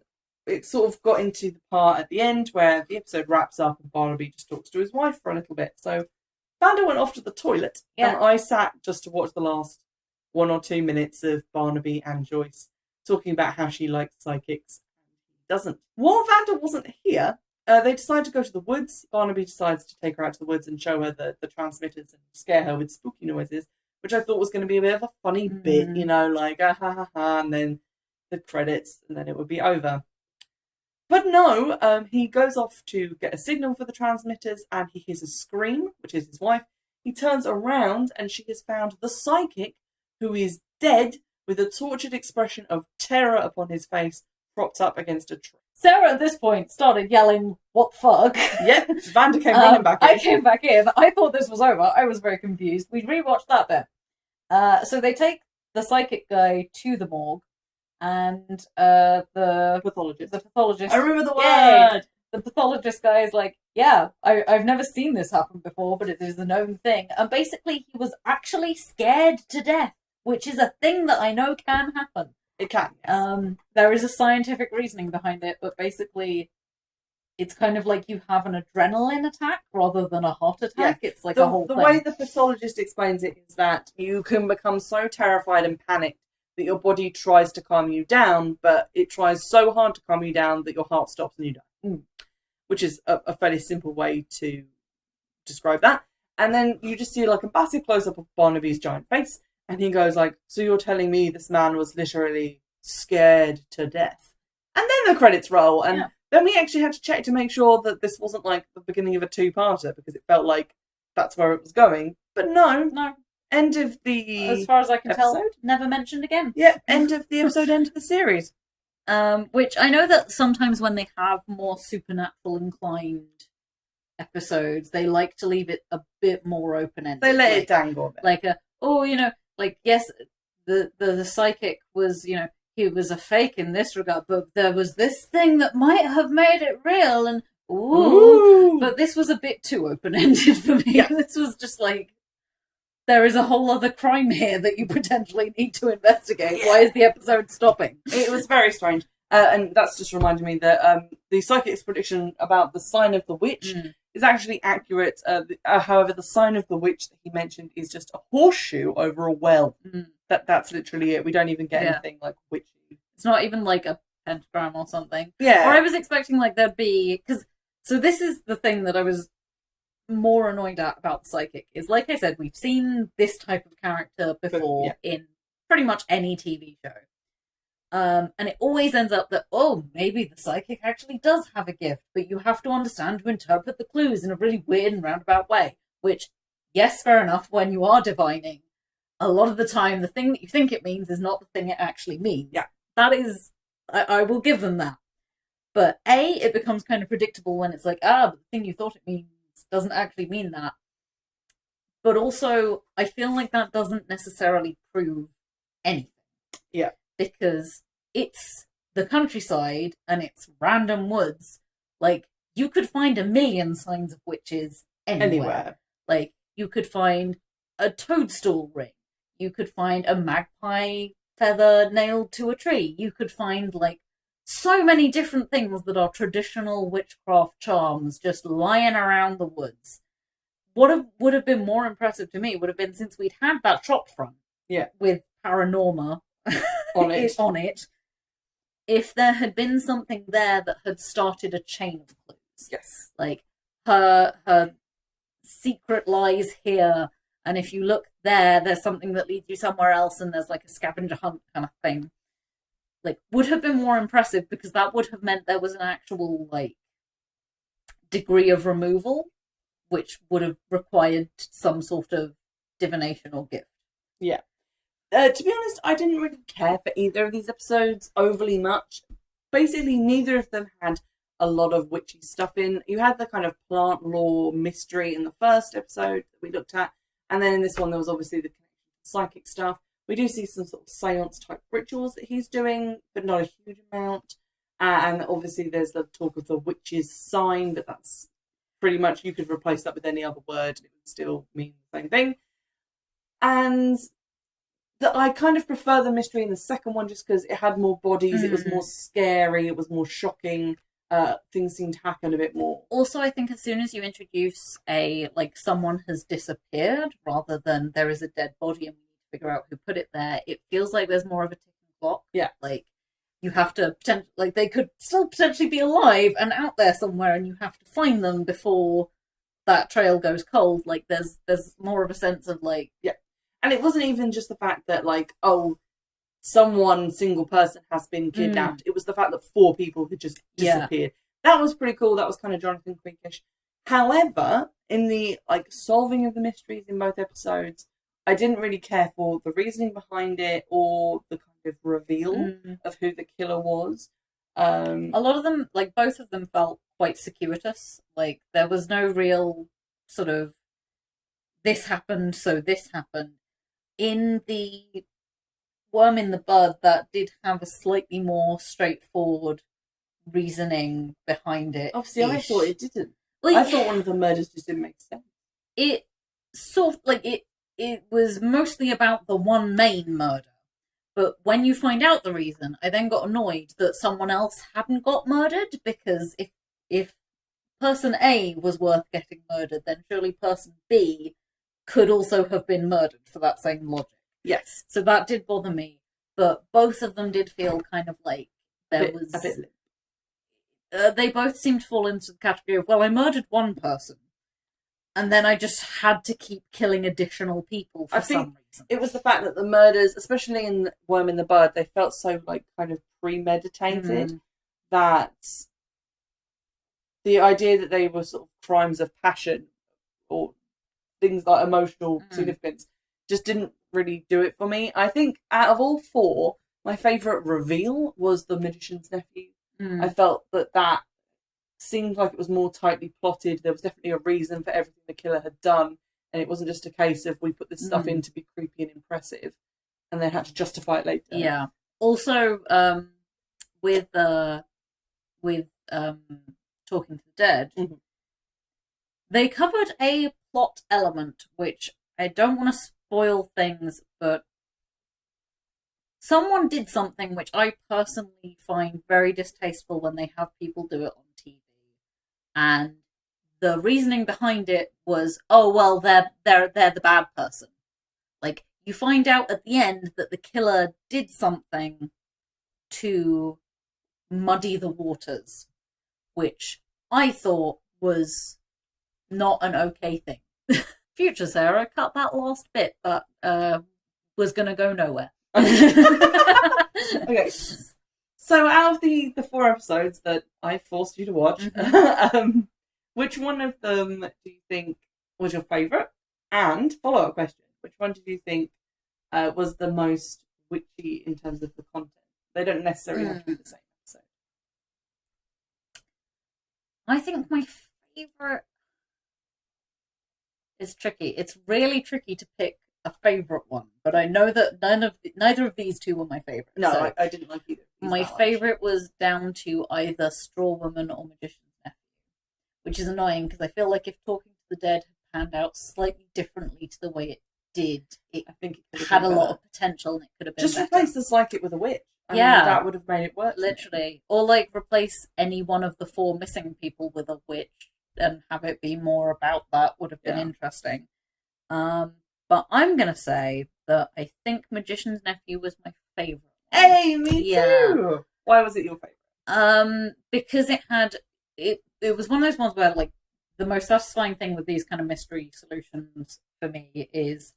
it sort of got into the part at the end where the episode wraps up and Barnaby just talks to his wife for a little bit. So Vander went off to the toilet, and I sat just to watch the last 1 or 2 minutes of Barnaby and Joyce talking about how she likes psychics and he doesn't. While Vander wasn't here, they decide to go to the woods. Barnaby decides to take her out to the woods and show her the transmitters and scare her with spooky noises, which I thought was going to be a bit of a funny bit, like ha ha ha, and then the credits, and then it would be over. But no, he goes off to get a signal for the transmitters, and he hears a scream, which is his wife. He turns around, and she has found the psychic, who is dead, with a tortured expression of terror upon his face, propped up against a tree.
Sarah, at this point, started yelling, "What the fuck?"
Yep, Vander came running back in.
I came back in. I thought this was over. I was very confused. We rewatched that bit. So they take the psychic guy to the morgue, and the pathologist.
I remember the word.
The pathologist guy is like, yeah, I've never seen this happen before, but it is a known thing. And basically, he was actually scared to death, which is a thing that I know can happen.
It can, yes.
There is a scientific reasoning behind it, but basically, it's kind of like you have an adrenaline attack rather than a heart attack. Yeah. It's like a whole thing.
The way the pathologist explains it is that you can become so terrified and panicked that your body tries to calm you down, but it tries so hard to calm you down that your heart stops and you die. Which is a fairly simple way to describe that. And then you just see like a massive close-up of Barnaby's giant face, and he goes like, so you're telling me this man was literally scared to death? And then the credits roll, and then we actually had to check to make sure that this wasn't like the beginning of a two-parter, because it felt like that's where it was going. But no. End of the
As far as I can
episode?
tell, never mentioned again.
Yeah, end of the episode, end of the series.
Which I know that sometimes when they have more supernatural inclined episodes, they like to leave it a bit more open-ended.
They let it dangle a bit.
Like, yes, the psychic was, he was a fake in this regard, but there was this thing that might have made it real, and ooh. But this was a bit too open-ended for me. Yes. This was just like, there is a whole other crime here that you potentially need to investigate. Yeah. Why is the episode stopping?
It was very strange. And that's just reminded me that the psychic's prediction about the sign of the witch is actually accurate. However, the sign of the witch that he mentioned is just a horseshoe over a well. That's literally it. We don't even get anything like witchy.
It's not even like a pentagram or something.
Yeah.
Or I was expecting like there'd be... So this is the thing that I was more annoyed at about the psychic, is like I said, we've seen this type of character before in pretty much any TV show. And it always ends up that, maybe the psychic actually does have a gift, but you have to understand to interpret the clues in a really weird and roundabout way, which, yes, fair enough, when you are divining, a lot of the time the thing that you think it means is not the thing it actually means.
Yeah.
That is, I will give them that. But it becomes kind of predictable when it's like, but the thing you thought it means doesn't actually mean that. But also, I feel like that doesn't necessarily prove anything.
Yeah.
Because it's the countryside and it's random woods. Like, you could find a million signs of witches anywhere. Like, you could find a toadstool ring. You could find a magpie feather nailed to a tree. You could find, like, so many different things that are traditional witchcraft charms just lying around the woods. What would have been more impressive to me would have been, since we'd had that shop front with Paranorma on it, if there had been something there that had started a chain of clues.
Yes.
Like, her secret lies here, and if you look there's something that leads you somewhere else, and there's like a scavenger hunt kind of thing. Like, would have been more impressive, because that would have meant there was an actual, like, degree of removal, which would have required some sort of divination or gift.
Yeah. To be honest, I didn't really care for either of these episodes overly much. Basically, neither of them had a lot of witchy stuff in. You had the kind of plant lore mystery in the first episode that we looked at, and then in this one there was obviously the psychic stuff. We do see some sort of seance-type rituals that he's doing, but not a huge amount. And obviously there's the talk of the witch's sign, but that's pretty much, you could replace that with any other word and it would still mean the same thing. And I kind of prefer the mystery in the second one just because it had more bodies, it was more scary, it was more shocking. Things seemed to happen a bit more.
Also, I think as soon as you introduce someone has disappeared rather than there is a dead body and we need to figure out who put it there, it feels like there's more of a ticking clock.
Yeah.
Like, you have to they could still potentially be alive and out there somewhere, and you have to find them before that trail goes cold. Like, there's more of a sense of
yeah. And it wasn't even just the fact that someone single person has been kidnapped. It was the fact that 4 people had just disappeared. Yeah. That was pretty cool. That was kind of Jonathan Quick-ish. However, in the solving of the mysteries in both episodes, I didn't really care for the reasoning behind it or the kind of reveal of who the killer was.
A lot of them, both of them, felt quite circuitous. Like, there was no real sort of this happened, so this happened. In the Worm in the Bud, that did have a slightly more straightforward reasoning behind it.
Obviously, I thought it didn't. I thought one of the murders just didn't make sense.
It sort of, it was mostly about the one main murder. But when you find out the reason, I then got annoyed that someone else hadn't got murdered, because if person A was worth getting murdered, then surely person B could also have been murdered for that same logic.
Yes.
So that did bother me, but both of them did feel kind of like there was...
A bit
they both seemed to fall into the category of, well, I murdered one person, and then I just had to keep killing additional people for some reason.
It was the fact that the murders, especially in Worm in the Bud, they felt so kind of premeditated that the idea that they were sort of crimes of passion or things like emotional significance just didn't really do it for me. I think out of all 4, my favourite reveal was the magician's nephew. I felt that seemed like it was more tightly plotted. There was definitely a reason for everything the killer had done, and it wasn't just a case of we put this stuff in to be creepy and impressive and then had to justify it later.
Yeah. Also, with Talking to the Dead, they covered a plot element which I don't want to spoil things, but someone did something which I personally find very distasteful when they have people do it on TV. And the reasoning behind it was, oh, well, they're the bad person. Like, you find out at the end that the killer did something to muddy the waters, which I thought was not an okay thing. Future Sarah, cut that last bit that was going to go nowhere.
Okay. So out of the 4 episodes that I forced you to watch, which one of them do you think was your favourite? And follow-up question, which one did you think was the most witchy in terms of the content? They don't necessarily have to be the same episode.
I think my favourite is tricky. It's really tricky to pick a favourite one, but I know that neither of these 2 were my favourite.
No,
so
I didn't like either.
My favourite was down to either Straw Woman or Magician's Nephew, which is annoying because I feel like if Talking to the Dead had panned out slightly differently to the way it did, I think it had a lot of potential and it could have been
just
better.
Replace the Like It with a witch.
Yeah,
that would have made it work.
Literally, or replace any one of the 4 missing people with a witch and have it be more about that would have been interesting. But I'm going to say that I think Magician's Nephew was my favourite.
Hey, me too! Why was it your favourite?
Because it was one of those ones where, the most satisfying thing with these kind of mystery solutions for me is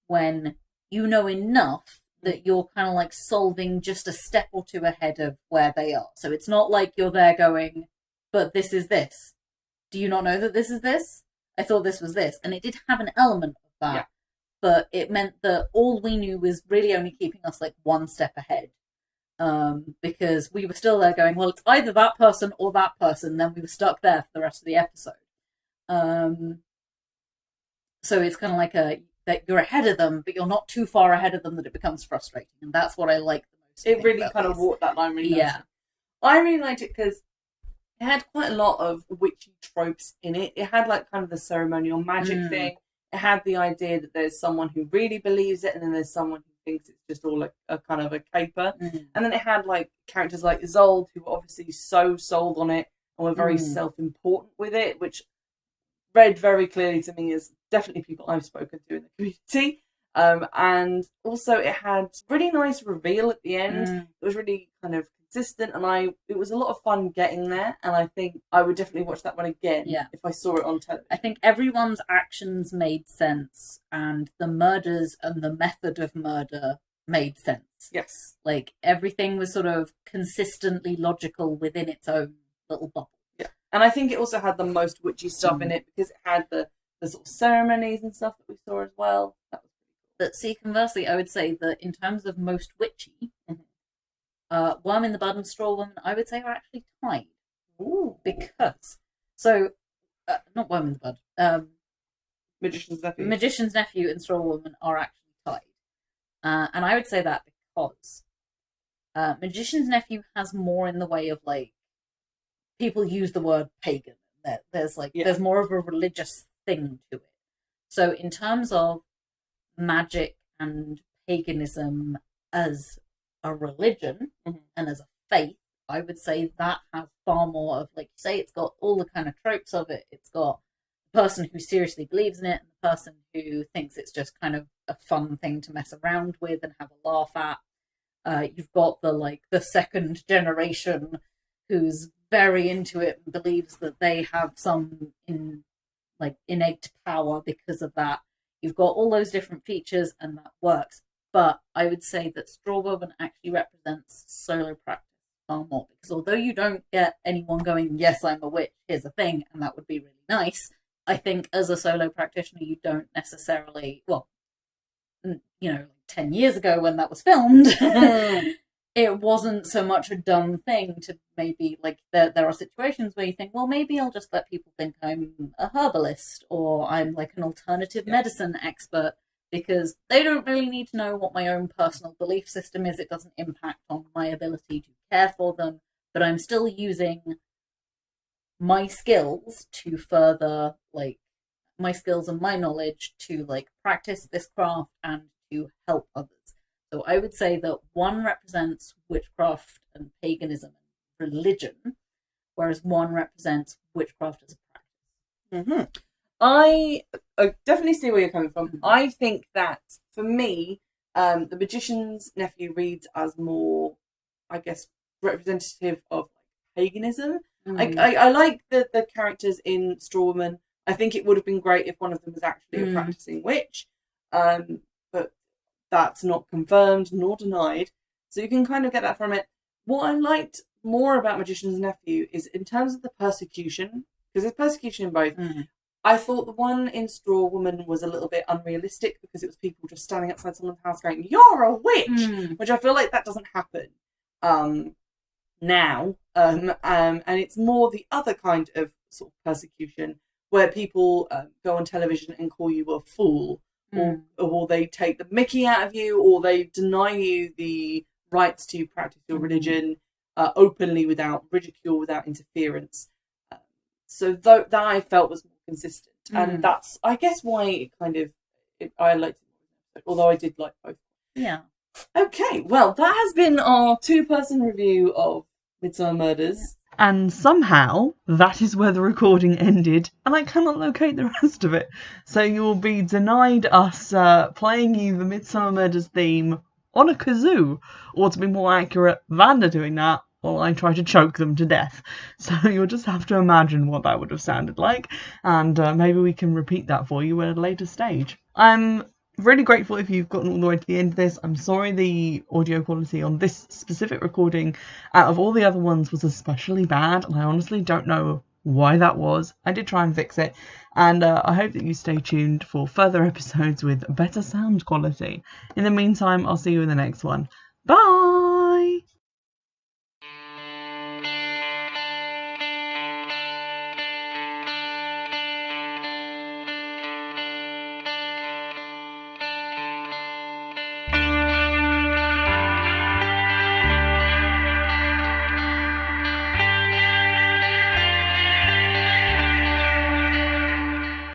when you know enough that you're kind of solving just a step or 2 ahead of where they are. So it's not like you're there going, but this is this. Do you not know that this is this? I thought this was this. And it did have an element of that. Yeah. But it meant that all we knew was really only keeping us 1 step ahead. Because we were still there going, well, it's either that person or that person. Then we were stuck there for the rest of the episode. So it's kind of that you're ahead of them, but you're not too far ahead of them that it becomes frustrating. And that's what I like the most.
It really kind of walked that line really nicely. I really liked it because it had quite a lot of witchy tropes in it. It had kind of the ceremonial magic thing. It had the idea that there's someone who really believes it and then there's someone who thinks it's just all a kind of a caper.
Mm.
And then it had like characters like Isolde, who were obviously so sold on it and were very self-important with it, which read very clearly to me as definitely people I've spoken to in the community. And also it had really nice reveal at the end. It was really kind of consistent, and it was a lot of fun getting there, and I think I would definitely watch that one again if I saw it on television.
I think everyone's actions made sense, and the murders and the method of murder made sense.
Yes.
Like, everything was sort of consistently logical within its own little bubble.
Yeah. And I think it also had the most witchy stuff in it, because it had the sort of ceremonies and stuff that we saw as well. That was pretty cool.
But see, conversely, I would say that in terms of most witchy, Worm in the Bud and Straw Woman, I would say, are actually tied.
Ooh.
Because, not Worm in the Bud, Magician's Nephew and Straw Woman are actually tied. And I would say that because Magician's Nephew has more in the way of, like, people use the word pagan. There's more of a religious thing to it. So in terms of magic and paganism as a religion and as a faith, I would say that has far more of, like you say, it's got all the kind of tropes of it. It's got the person who seriously believes in it and the person who thinks it's just kind of a fun thing to mess around with and have a laugh at. You've got the second generation who's very into it and believes that they have some innate power because of that. You've got all those different features, and that works. But I would say that Straw Woman actually represents solo practice far more, because although you don't get anyone going, yes, I'm a witch, here's a thing, and that would be really nice, I think as a solo practitioner you don't necessarily, 10 years ago when that was filmed, it wasn't so much a dumb thing to maybe, there are situations where you think, well, maybe I'll just let people think I'm a herbalist or I'm like an alternative medicine expert, because they don't really need to know what my own personal belief system is. It doesn't impact on my ability to care for them, but I'm still using my skills to further, my skills and my knowledge to, practice this craft and to help others. So I would say that one represents witchcraft and paganism and religion, whereas one represents witchcraft as a practice.
I definitely see where you're coming from. I think that, for me, the Magician's Nephew reads as more, I guess, representative of paganism. I like the characters in Straw Woman. I think it would have been great if one of them was actually a practicing witch, but that's not confirmed nor denied. So you can kind of get that from it. What I liked more about Magician's Nephew is in terms of the persecution, because there's persecution in both. I thought the one in Straw Woman was a little bit unrealistic, because it was people just standing outside someone's house going, "You're a witch," which I feel like that doesn't happen now. And it's more the other kind of sort of persecution where people go on television and call you a fool, or they take the mickey out of you, or they deny you the rights to practice your religion openly, without ridicule, without interference. So that I felt was more consistent, and that's, I guess, why I liked it, although I did like both.
Yeah.
Okay, well, that has been our two-person review of Midsomer Murders.
And somehow, that is where the recording ended, and I cannot locate the rest of it. So you will be denied us playing you the Midsomer Murders theme on a kazoo, or to be more accurate, Vander doing that while I try to choke them to death. So you'll just have to imagine what that would have sounded like, and maybe we can repeat that for you at a later stage. I'm really grateful if you've gotten all the way to the end of this. I'm sorry the audio quality on this specific recording, out of all the other ones, was especially bad, and I honestly don't know why that was. I did try and fix it, and I hope that you stay tuned for further episodes with better sound quality. In the meantime, I'll see you in the next one. Bye!